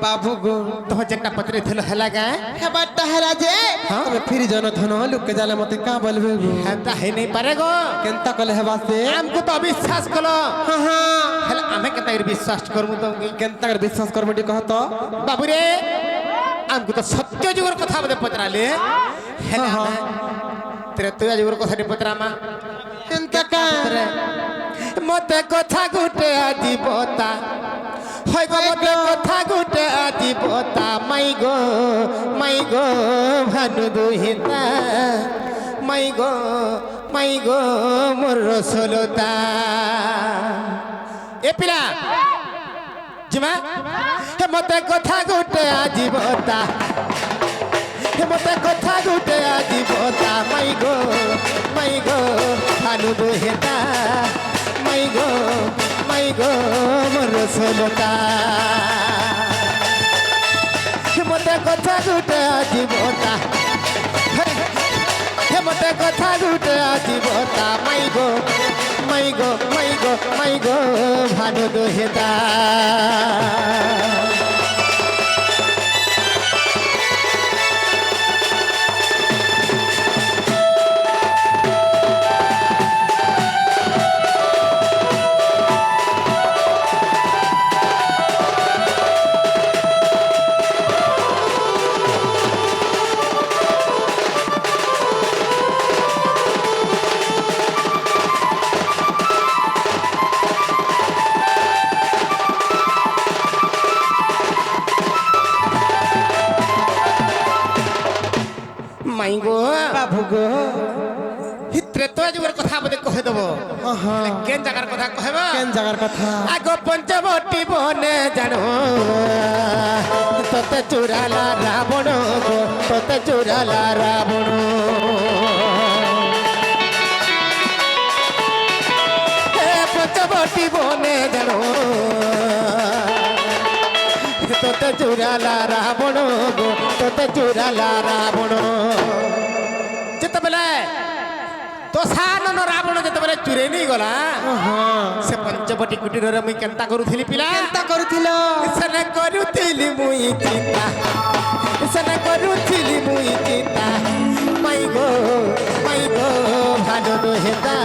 Speaker 1: बाबू गो
Speaker 5: तो जेटा पत्रे थेलो हला गा
Speaker 1: हेबाटा हला जे तबे फिर जन धन लुक जाले मते का बोलबे गो
Speaker 5: हेता है नहीं पारे गो
Speaker 1: केनता कले हेबा से
Speaker 5: हमको तो अविश्वास कलो
Speaker 1: हां हां
Speaker 5: हला हमें केता विश्वास करमु तो
Speaker 1: केनता विश्वास करमु टी कहत
Speaker 5: बाबू रे हमको तो सत्य जुगर कथा बदे पतराले हला त्रेतया जुगर कथा रे पतरामा
Speaker 1: केनता का
Speaker 5: मते कथा गुटे आदि बता হয় গো মতে কথা গুটে আদি বতা মাই গো ভানু দুহিতা মাই গো মোর রসলতা এ পিলা জিমা হে মতে কথা গুটে আদি বতা হে মতে কথা গুটে আদি বতা মাই গো ভানু দুহিতা মাই গো মোর রসলতা মতে কথা গুটে আজি বতা হে মতে কথা গুটে আজি বতা মাই গো ভানু দোহেতা माई गो
Speaker 1: बाबू गो
Speaker 5: हित्रे तो जुगर कथा बदे कहे दबो केन जगार कथा कहबो
Speaker 1: केन जगार कथा
Speaker 5: आगो पंचवटी बने जानो तोते चुराला रावण गो तोते चुराला रावण हे पंचवटी बने जानो तोते चुराला रावण गो तोते चुराला रावण जेते बेले तो सानन रावण जेते बेले चुरे नहीं गला से पंचवटी कुटीर रे मुई केनता करूथिली पिला
Speaker 1: केनता करूथिलो
Speaker 5: सने करूथिली मुई चिंता सने करूथिली मुई चिंता माई गो भाजो हेता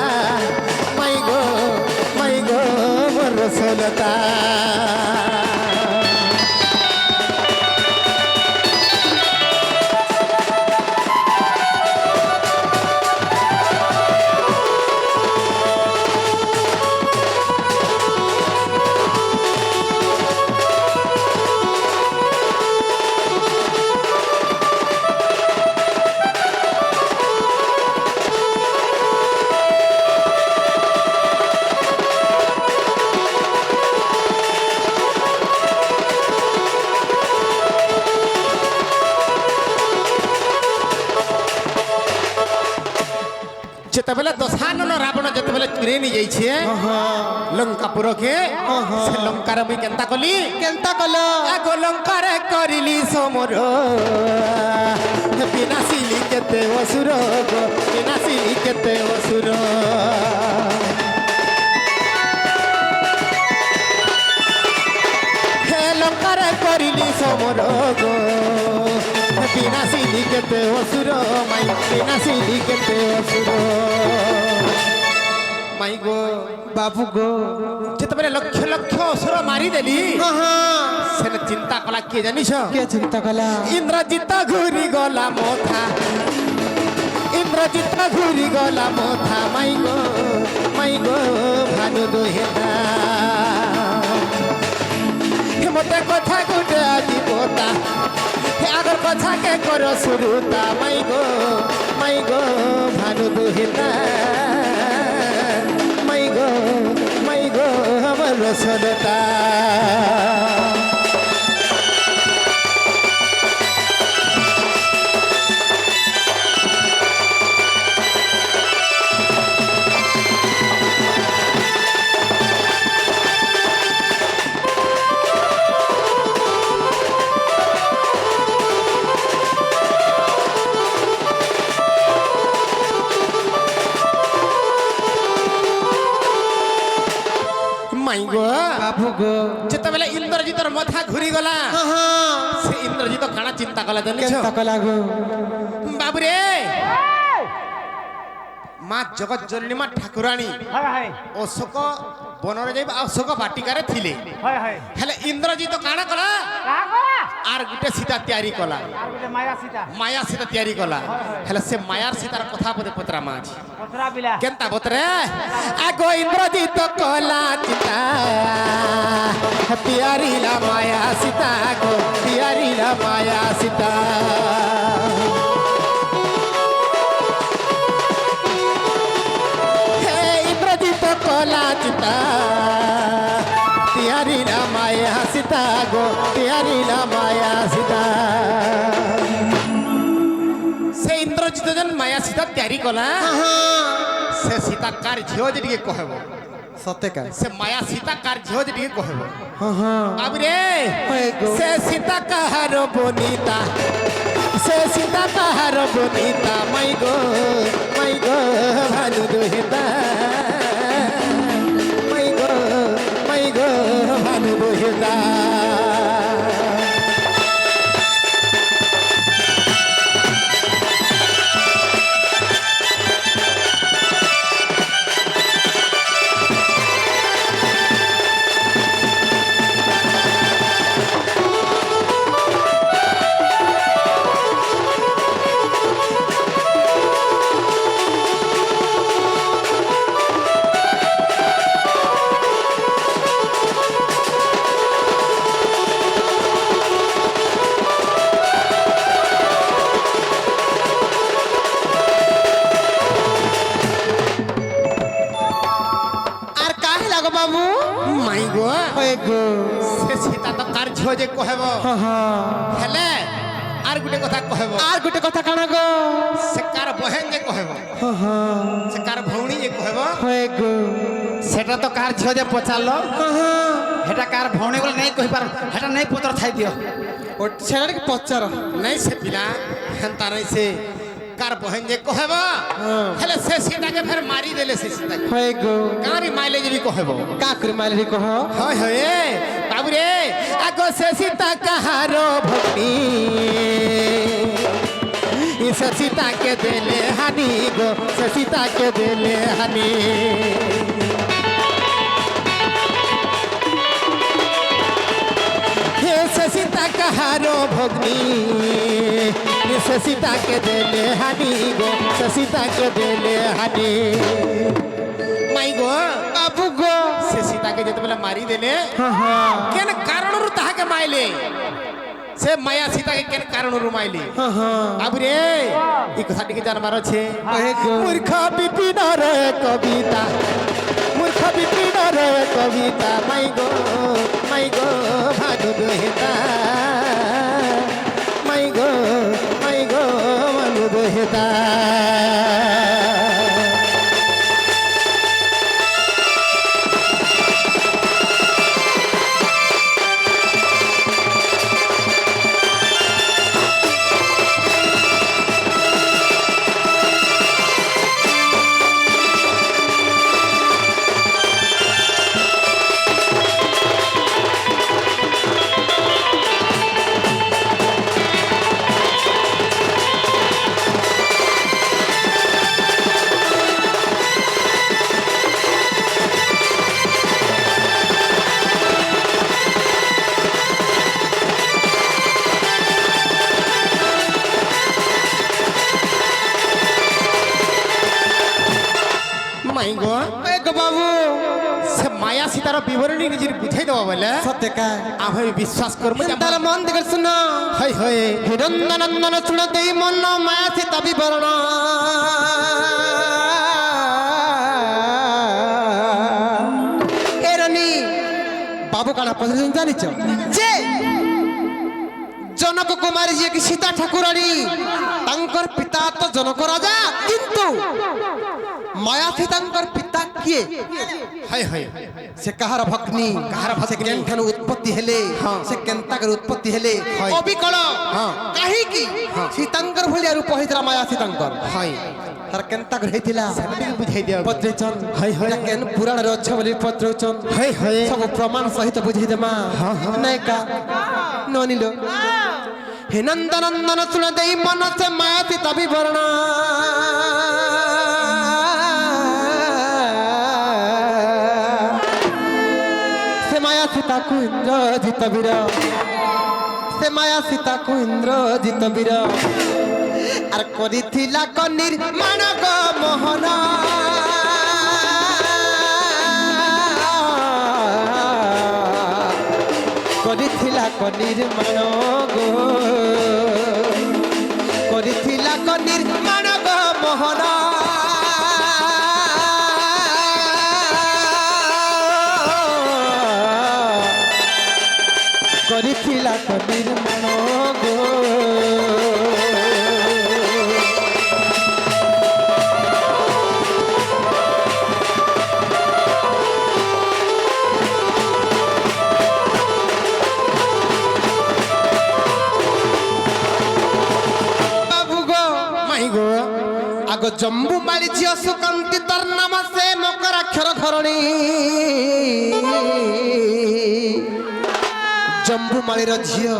Speaker 5: माई गो मोर रसलता যেতবেলে দশানন রাবণ যেতবেলে চুরে নিয়ে যাইছে লঙ্কাপুরকে সে লঙ্কার মুই কেনতা কলি
Speaker 1: কেনতা কল
Speaker 5: আগো লঙ্কারে করিলি সমর বিনাশিলি কেতে অসুর গো বিনাশিলি কেতে অসুর হে লঙ্কারে করিলি সমর গো বিনাশিলি কেতে অসুর মাই বিনাশিলি কেতে অসুর মাই গো
Speaker 1: বাবু গো
Speaker 5: যেতবেলে লক্ষ লক্ষ অসুর মারিদেলি সেনে চিন্তা কলা কে জানিস
Speaker 1: কে চিন্তা কলা
Speaker 5: ইন্দ্রজিৎ ঘুরি গলা মোথা ইন্দ্রজিৎ ঘুরি গলা মোথা মাই গো ভানু দোহেতা মতে কথা গুটে আজি পোতা আগর কথা কে কর শুরুতা মাই গো ভানু দোহেতা মাই গো আমার রসনতা মাই গো
Speaker 1: বাবু গো
Speaker 5: যেতবেলে ইন্দ্রজিৎর মাথা ঘুরি গলা সে ইন্দ্রজিৎ কাଣା চিন্তা কলা জানিছ
Speaker 1: কেনতা কলা গো
Speaker 5: বাবুরে মা জগৎ জননী মা ঠাকুরাণী
Speaker 3: হয় হয়
Speaker 5: অশোক বনরে যাই অশোক বাটিকারে থিলে
Speaker 3: হয় হয়
Speaker 5: হেলে ইন্দ্রজিৎ কাଣା কলা
Speaker 3: কাহা করা
Speaker 5: আর গুটে সীতা তৈয়ারি কলা
Speaker 3: আর গোটে মায়া সীতা
Speaker 5: মায়া সীতা তৈয়ারি কলা হেলে সে মায়ার সীতার কথা বলে পতরা মাছ
Speaker 3: পথরা বিলা
Speaker 5: কেনতা বতরে আগো ইন্দ্রজিৎ কলা চিতা তিয়ারিলা মায়া সীতা গো তিয়ারিলা মায়া সীতা হে ইন্দ্রজিৎ কলা চিতা তিয়ারিলা মায়া সীতা গো তিয়ারিলা মায়া সীতা সে ইন্দ্রজিৎ যেন মায়া সীতা তৈয়ারি কলা সে সীতা কার ঝিও যে টিকে কহব
Speaker 1: সত্যকা
Speaker 5: সে মায়া সীতা কার ঝিও যে টিকে কহব বাবুরে
Speaker 1: হয় গো।
Speaker 5: সে সীতা কাহার বনিতা সে সীতা কাহার বনিতা মাই গো ভানু দোহিতা মাই গো ভানু দোহিতা
Speaker 1: আর কাহে লাগো বাবু
Speaker 5: মাই গো
Speaker 1: হয় গো
Speaker 5: সে সীতা তো কার ঝিও যে কহব হেলে আর গুটে কথা কহব
Speaker 1: আর গোটে কথা কানা গো
Speaker 5: সে কার বহেন যে কহব সে কার ভৌণী যে কহব
Speaker 1: হয় গো
Speaker 6: সেটা তো কার ঝিও যে পচারলো সেটা কার ভৌণী বলে নেই কহিপার সেটা নেই পতর থাই দিও
Speaker 1: ও ছেলেটাকে পচার
Speaker 5: নাই সে পিলা হেনতা নাই সে কার বহেন যে কহব হেলে সে সীতাকে ফের মারি দেলে সে সীতাকে
Speaker 1: হয় গো
Speaker 5: কারি মাইলে যে কহব
Speaker 1: কা করে মাইলি কহ
Speaker 5: হয় হয় বাবুরে আগো সে সীতা কাহার ভক্তি সে সীতাকে দেলে হানি গো সে সীতাকে দেলে হানি হে সে সীতা কাহার ভগ্নি সে সীতাকে দেলে হানি গো সে সীতাকে দেলে হানি মাই গো
Speaker 1: বাবু গো
Speaker 5: সে সীতাকে যেতবেলে মারি দেলে কেন কারণରୁ তাহাকে মাইলে সে মায়া সীতাকে কেন কারণରୁ মাইলে বাবুরে এই কথা টিকে জানবার আছে মূর্খ বিপিন রে কবিতা মূর্খ বিপিন রে কবিতা মাই গো ভানু দোহিতা মাই গো ভানু দোহিতা মাই গো
Speaker 1: এক বাবু
Speaker 5: সে মায়া সীতার বিবরণী নিজের বুঝাই দেব বলে
Speaker 1: সত্যকা
Speaker 5: আমি বিশ্বাস করবো যে
Speaker 1: তার মন দিকে শুন
Speaker 5: হয় হয়
Speaker 1: হিরন্দনন্দন শুনে দেই মন মায়া সীতা বিবরণ এরনি বাবু কানা পছন্দ জানিছ যে জনক কুমারী যে কি সীতা ঠাকুরানী তাঙ্কর পিতা তো জনক রাজা কিন্তু মায়া সীতাঙ্কর পিতা কিয়ে
Speaker 5: হয় হয়
Speaker 1: সে কাহার ভগ্নি
Speaker 5: কাহার ভগ্নি?
Speaker 1: সে কেনঠানু উৎপত্তি হেলে সে কেন্তাকর উৎপত্তি হেলে
Speaker 5: হয়।
Speaker 1: অবিকল
Speaker 5: হ্যাঁ।
Speaker 1: কাহিকি সীতাঙ্কর ভলিয়া রূপ হইতরা মায়া সীতাঙ্কর
Speaker 5: হয়
Speaker 1: তার কেন্তাকর হইতিলা
Speaker 5: সেটাকে বুঝাই দিও
Speaker 1: পত্রেচন
Speaker 5: হয়, হয়।
Speaker 1: কেন পুরাণরে অছ বলি পত্রেচন
Speaker 5: হয় হয়
Speaker 1: সব প্রমাণ সহিত বুঝাই দেমা নায়িকা ননিল হে নন্দনন্দন শুনে দেই মন সে মায়া সীতা বিবরণ সে মায়া সীতা কুইন্দ্র জিত বীর সে মায়া সীতা কুইন্দ্র জিত বীর আর করিথিলা কনির মানক মোহন করিথিলা কনির মানক করিথিলা কনির মানক মোহন করিথিলা কনির মানক বাবু গো
Speaker 5: মাই গো
Speaker 1: আগ জম্বু মারি ঝিও সুকান্তি তোর নাম সে মকরাক্ষর ঘরণী জম্বু মালির ঝিও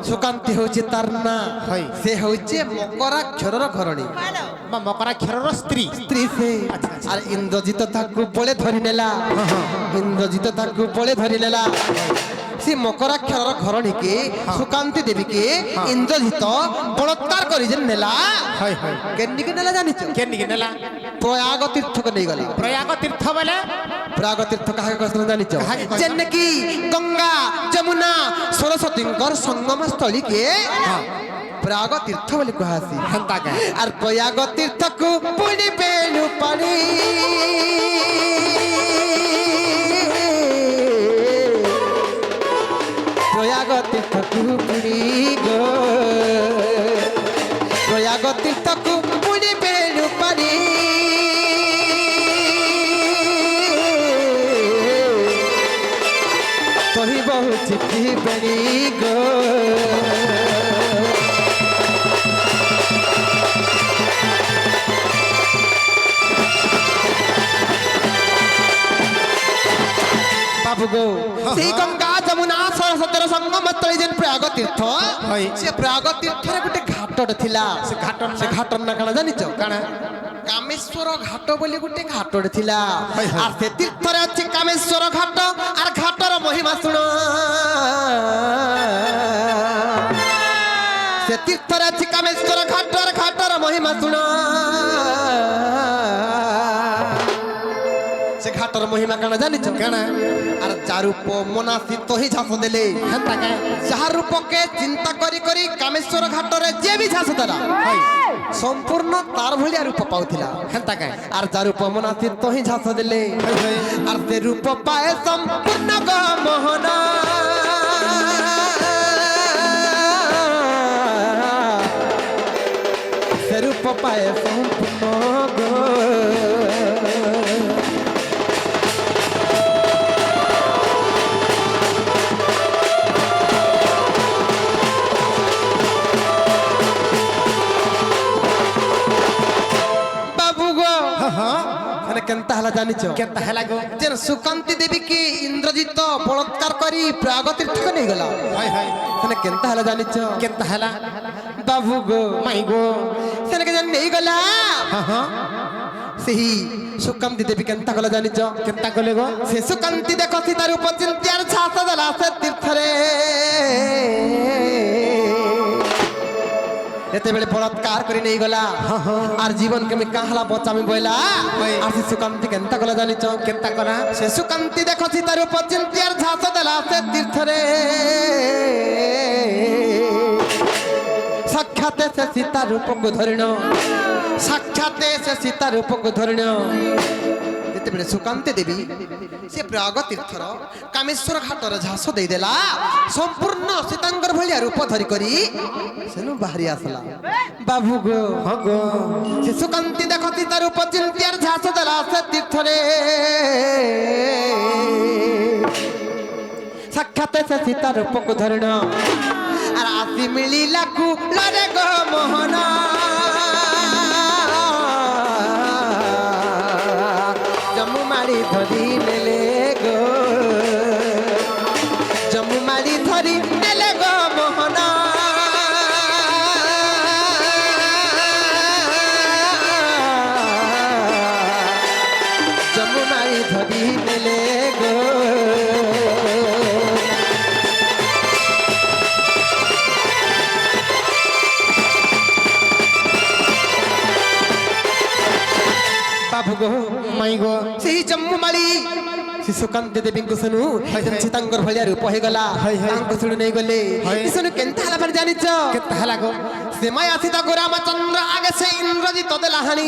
Speaker 1: সুকান্তি হচ্ছে তার না
Speaker 5: হয়।
Speaker 1: সে হচ্ছে মকরাক্ষরর ঘরণী
Speaker 5: বা মকরাক্ষরর স্ত্রী
Speaker 1: স্ত্রী সে আর ইন্দ্রজিৎ তাকে বলে ধরি নেলা ইন্দ্রজিৎ তাকে বলে ধরি নেলা সে মকরাক্ষরর ঘরণীকে সুকান্তি দেবীকে ইন্দ্রজিৎ বলৎকার করি যে নেলা
Speaker 5: হয় হয়
Speaker 1: কেন্নিকে নেলা জানিছ
Speaker 5: কেনিকে নেলা
Speaker 1: প্রয়াগ তীর্থকে নেই গলা
Speaker 5: প্রয়াগ তীর্থ বলে
Speaker 1: প্রয়াগ তীর্থ কাহাকে কথা জানিছ
Speaker 5: কাহাকে কয়?
Speaker 1: যেন কি গঙ্গা যমুনা সরস্বতীঙ্কর সঙ্গম স্থলীকে প্রয়াগ তীর্থ বলে কুহাসি
Speaker 5: হেন্তা কে
Speaker 1: আর প্রয়াগ তীর্থকু পুଣି বেণু পানি প্রয়াগ তীর্থকু পুଣି গো প্রয়াগ তীর্থকু পুଣି বেণু পানি কহিবহু চিঠি বেণী গো বাবু গো সেই গঙ্গা যমুনা সরস্বতীর সঙ্গম স্থলী যেন প্রয়াগ তীর্থ
Speaker 5: হয়।
Speaker 1: সে প্রয়াগ তীর্থরে গোটে ঘাটଟେ ଥିଲା
Speaker 5: ସେ ଘାଟ
Speaker 1: ସେ ଘାଟର ନା କାଣା ଜାଣିଛ
Speaker 5: କାଣା
Speaker 1: কামেশ্বর ঘাট বলে গোটে ঘাটଟେ ଥିଲା
Speaker 5: হয়, হয়।
Speaker 1: আর সে তীর্থরে আছে কামেশ্বর ঘাট আর ঘাটর মহিমা শুণ সে তীর্থরে আছে কামেশ্বর ঘাট আর ঘাটর মহিমা শুণ সে ঘাটর মহিমা কাଣା জানিছ
Speaker 5: কাଣା
Speaker 1: আর যার রূপ মনাসি তহি ঝাস দেলে
Speaker 5: হেন্তা কে
Speaker 1: যার রূপকে চিন্তা করি করি কামেশ্বর ঘাটরে যে বি ঝাস দেলা
Speaker 5: হয়
Speaker 1: সম্পূর্ণ তার ভলিয়া রূপ পাউথিলা
Speaker 5: হেন্তা কে
Speaker 1: আর যার রূপ মনাসি তহি ঝাস দেলে
Speaker 5: হয় হয়
Speaker 1: আর সে রূপ পায় সম্পূর্ণ গো মোহন সে রূপ পায় সম্পূর্ণ গো বাবু গো মানে কেনতা হলা জানিছ
Speaker 5: কেন্তা হেলা গো
Speaker 1: যেন সুকান্তি দেবী কি ইন্দ্রজিৎ বলৎকার করি প্রয়াগ তীর্থকে নেই গলা
Speaker 5: হয় হয়
Speaker 1: মানে কেনতা হলা জানিছ
Speaker 5: কেন্তা হেলা
Speaker 1: বাবু গো
Speaker 5: মাই গো
Speaker 1: সেনাকে যেন নেই গলা
Speaker 5: হ্যাঁ হ্যাঁ
Speaker 1: সেই সুকান্তি দেবী কেনতা গলা জানিছ
Speaker 5: কেন্তা গলে গো
Speaker 1: সে সুকান্তি দেখো সীতার উপচিন্তার ছাস দেলা সে তীর্থরে এতেবেলে বলাৎকার করে নেই গলা আর জীবনকে আমি কাহলা বচামি বইলা আর সে সুকান্তি কেনতা গলা জানিছ
Speaker 5: কেনতা করা
Speaker 1: সে সুকান্তি দেখো সীতার উপর চিন্তি আর ঝাঁস দেলা সে তীর্থরে সাক্ষাতে সে সীতার রূপକୁ ধরিণ সাক্ষাতে সে সীতার রূপକୁ ধরিণ যেতেବେଳେ সুকান্তি দেবী সে প্রয়াগ তীর্থর কামেশ্বর ঘাটর ঝাঁস ଦେଇଦେଲା সম্পূর্ণ সীতাঙ্কর ভଳିଆ রূপ ধরি করি সেনু বাহারি আসলা বাবু গো
Speaker 5: হগো
Speaker 1: সে সুকান্তি দেখো সীতার রূপ চিন্তি আর ঝাঁস দেলা সে তীর্থরে সাক্ষাতে সে সীতার রূপକୁ ধরিণ আর আসি মিলিলা কুলরে গো মোহন জম্মু মারি ধরি নেলে গো জম্মু মারি ধরি নেলে গো মোহন জম্মু মারি ধরি নেলে গো বাবু গো
Speaker 5: মাই গো
Speaker 1: সেই জম্মু মালি সে সুকান্তি দেবীଙ୍କୁ শুনু সীতাঙ্কর ভଳିଆ রূপ ହେଇଗଲା ତାଙ୍କୁ ଶୁଣୁ ନେଇ ଗଲେ ଶୁଣୁ କେନ୍ତା ହେଲା ପରେ ଜାଣିଛ
Speaker 5: କେତେ ହେଲା ଗো
Speaker 1: ସେ ମାୟା ସୀତାକୁ ରାମଚନ୍ଦ୍ର ଆଗେ ସେ ଇନ୍ଦ୍ରଜିତ ଦେଲା ହାଣି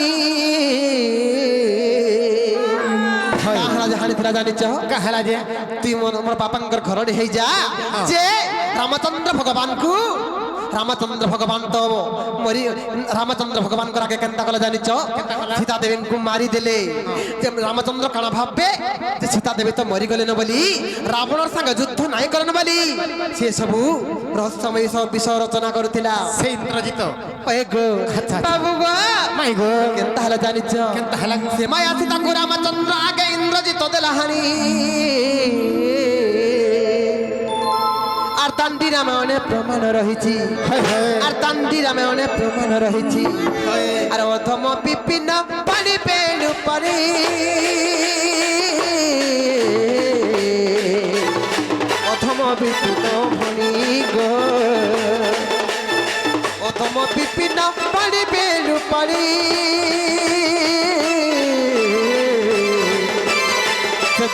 Speaker 1: କାହଲା ଜାଣି ଥିଲା ଜାଣିଛ
Speaker 5: କାହେଲା ଯେ
Speaker 1: তুই মোর বাপাঙ্কর ঘরড়ি হয়ে যা যে রামচন্দ্র ভগবানକୁ রামচন্দ্র ভগবান তো মরি রামচন্দ্র ভগবানଙ୍କର আগে কেনতা কলা জানিছ সীতা দেবীଙ୍କୁ মারি দেলে যে রামচন্দ্র কাଣା ভাববে যে সীতা দেবী তো মরি গলেন বলি রাবণর সঙ্গে যুদ্ধ নাই করেন বলি সে সবু রহস্যময় সব বিষয় রচনা করুଥିଲା
Speaker 5: ସେ ଇନ୍ଦ୍ରଜିତ
Speaker 1: ওই গো বাবু গো
Speaker 5: মাই গো
Speaker 1: কেনতা হলা জানিছ
Speaker 5: କେନ୍ତା ହେଲା ଗো
Speaker 1: সে মায়া সীতাଙ୍କୁ রামচন্দ্র আগে ইন্দ্রজিত দেলা হানি আর তান্ডি রামায়ণে প্রমাণ রহিছি আর তান্ডি রামায়ণে প্রমাণ রহিছি আর অধম বিপিন পানি পেলু পানি অধম বিপিন ভনি গো অধম বিপিন পানি পেলু পানি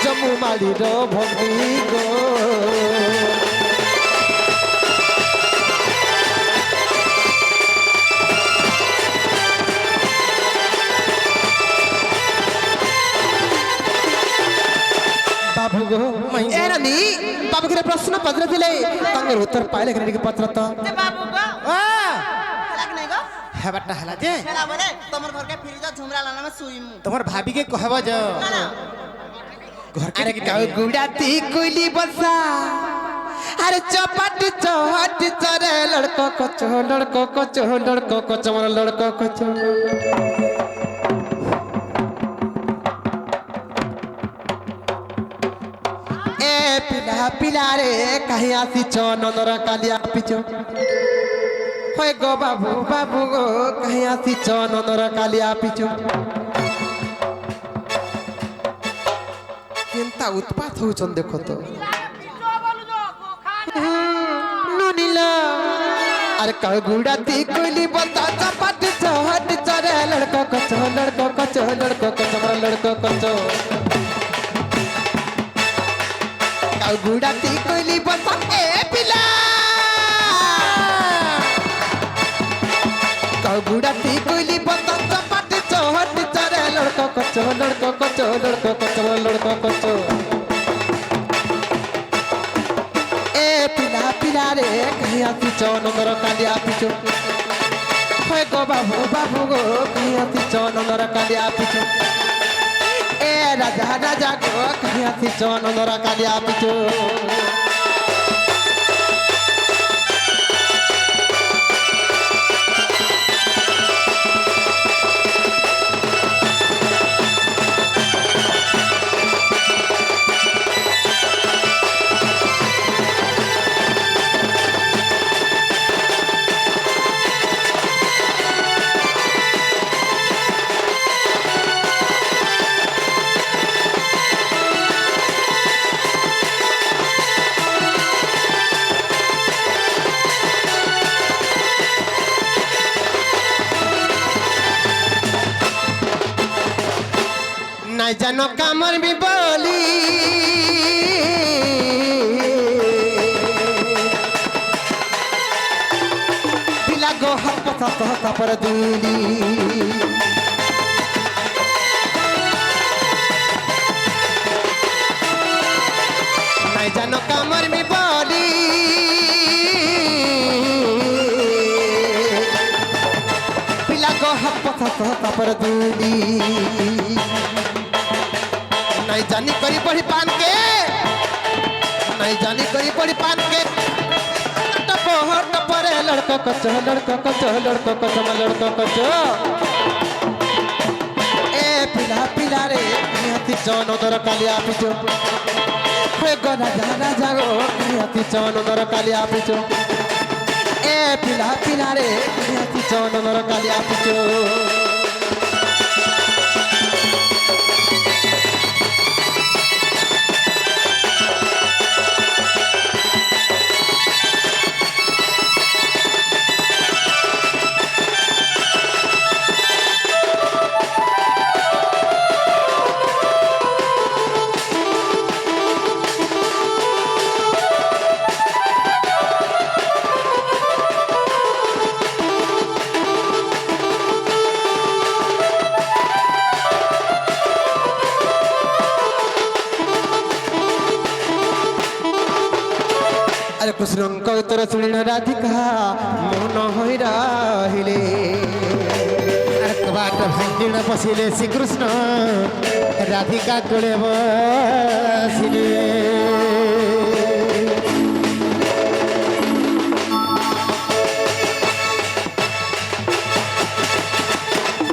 Speaker 1: জম্মু মালির ভনি গো बाबू गो ए रानी बाबू के प्रश्न पत्र दिले तंगर उत्तर पाइले के के पत्र तो
Speaker 4: ए बाबू गो
Speaker 5: ଆ
Speaker 4: लाग नहीं गो
Speaker 5: ହେବାଟା ହେଲା ଯେ
Speaker 4: खेला बोले तमर घर के फिर जा झुमरा लाना में सुई मु
Speaker 5: তোমার ভাবিকে কহব যে
Speaker 4: ना ना
Speaker 5: ঘর কে
Speaker 1: अरे काउ गुड़ाती कोइली बसा अरे चपाट चहट चरे लड़को कचो लड़को कचो लड़को कचो मोर लड़को कचो ए पिला पिला रे कहीं आसी छो नंदर कालिया पिचो होय गो बाबू बाबू गो कहीं आसी छो नंदर कालिया पिचो केनता उत्पात होउछन देखो तो नुनीला अरे कह गुड़ाती कोइली बता चपाट चहट चरे लड़को कचो लड़को कचो लड़को कचो मोर लड़को कचो कह गुड़ाती कोइली बता ए पिला कह गुड़ाती कोइली बता चपाट चहट चरे लड़को कचो लड़को कचो लड़को कचो मोर लड़को कचो ए पिला पिला रे कहीं आती चो नंदर कालिया पिचो होय गो बाबू बाबू गो कहीं आती चो नंदर कालिया पिचो ए राजा राजा गो कहीं आती चो नंदर कालिया पिचो নাই জানো কামর বি বলি পিলা গো হাত পাতা পর দুলি নাই জানো কামর বি বলি পিলা গো হাত পাতা পর দুলি नहीं जानी करी पड़ी पान के नहीं जानी करी पड़ी पान के टपो टपरे लड़को कचो ए पिला पिला रे नियति चौन दर कालिया पिचो हे गना जाना जागो नियति चौन दर कालिया पिचो ए पिला पिला रे नियति चौन दर कालिया पिचो अरे कृष्णଙ୍କ ଉତ୍ତର ଶୁଣିଲ ରାଧିକା ମୌନ ହୋଇ ରହିଲେ
Speaker 5: আর কবাট ভাঙ্গিণ পশিলে শ্রীকৃষ্ণ রাধিকা কোলে বসিলে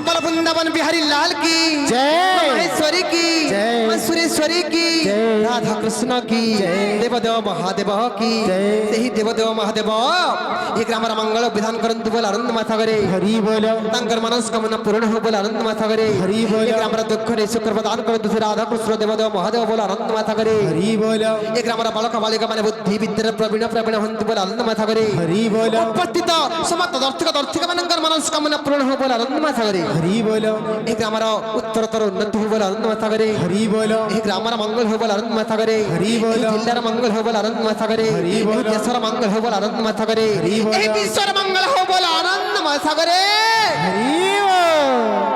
Speaker 1: बोल वृंदावन बिहारी लाल की
Speaker 5: जय।
Speaker 1: महेश्वरी की
Speaker 5: जय।
Speaker 1: सुरेश्वरी की
Speaker 5: जय।
Speaker 1: राधा कृष्ण की
Speaker 5: जय।
Speaker 1: देवदेव महादेव की
Speaker 5: जय।
Speaker 1: सही देवदेव महादेव ये ग्रामर मंगल विधान करंतु बोल आनंद माथा करे
Speaker 5: হরি বল
Speaker 1: तांकर मनस्कामना पूर्ण हो बोल आनंद माथा करे
Speaker 5: हरि बोल।
Speaker 1: ये ग्रामर दुख रे सुख प्रदान करंतु श्री राधा कृष्ण देवदेव महादेव बोल आनंद माथा करे
Speaker 5: হরি বল
Speaker 1: ये ग्रामर बालक बालिका माने बुद्धि विद्या प्रवीण प्रवीण हंतु बोल आनंद माथा करे
Speaker 5: হরি বল
Speaker 1: उपस्थित समस्त दर्शक मानकर मनस्कामना पूर्ण हो बोल आनंद माथा करे
Speaker 5: হরি বল
Speaker 1: এই গ্রামর উত্তরতর উন্নতি হব বলে আনন্দ মাথা করে
Speaker 5: হরি বল
Speaker 1: এই গ্রামর মঙ্গল হব বলে আনন্দ মাথা করে
Speaker 5: হরি বল।
Speaker 1: এই জিল্লার মঙ্গল হব বলে আনন্দ মাথা করে
Speaker 5: হরি বল।
Speaker 1: এই দেশের মঙ্গল হব বলে আনন্দ মাথা করে
Speaker 5: হরি বল।
Speaker 1: এই বিশ্বের মঙ্গল হব বলে আনন্দ মাথা করে
Speaker 5: হরি বল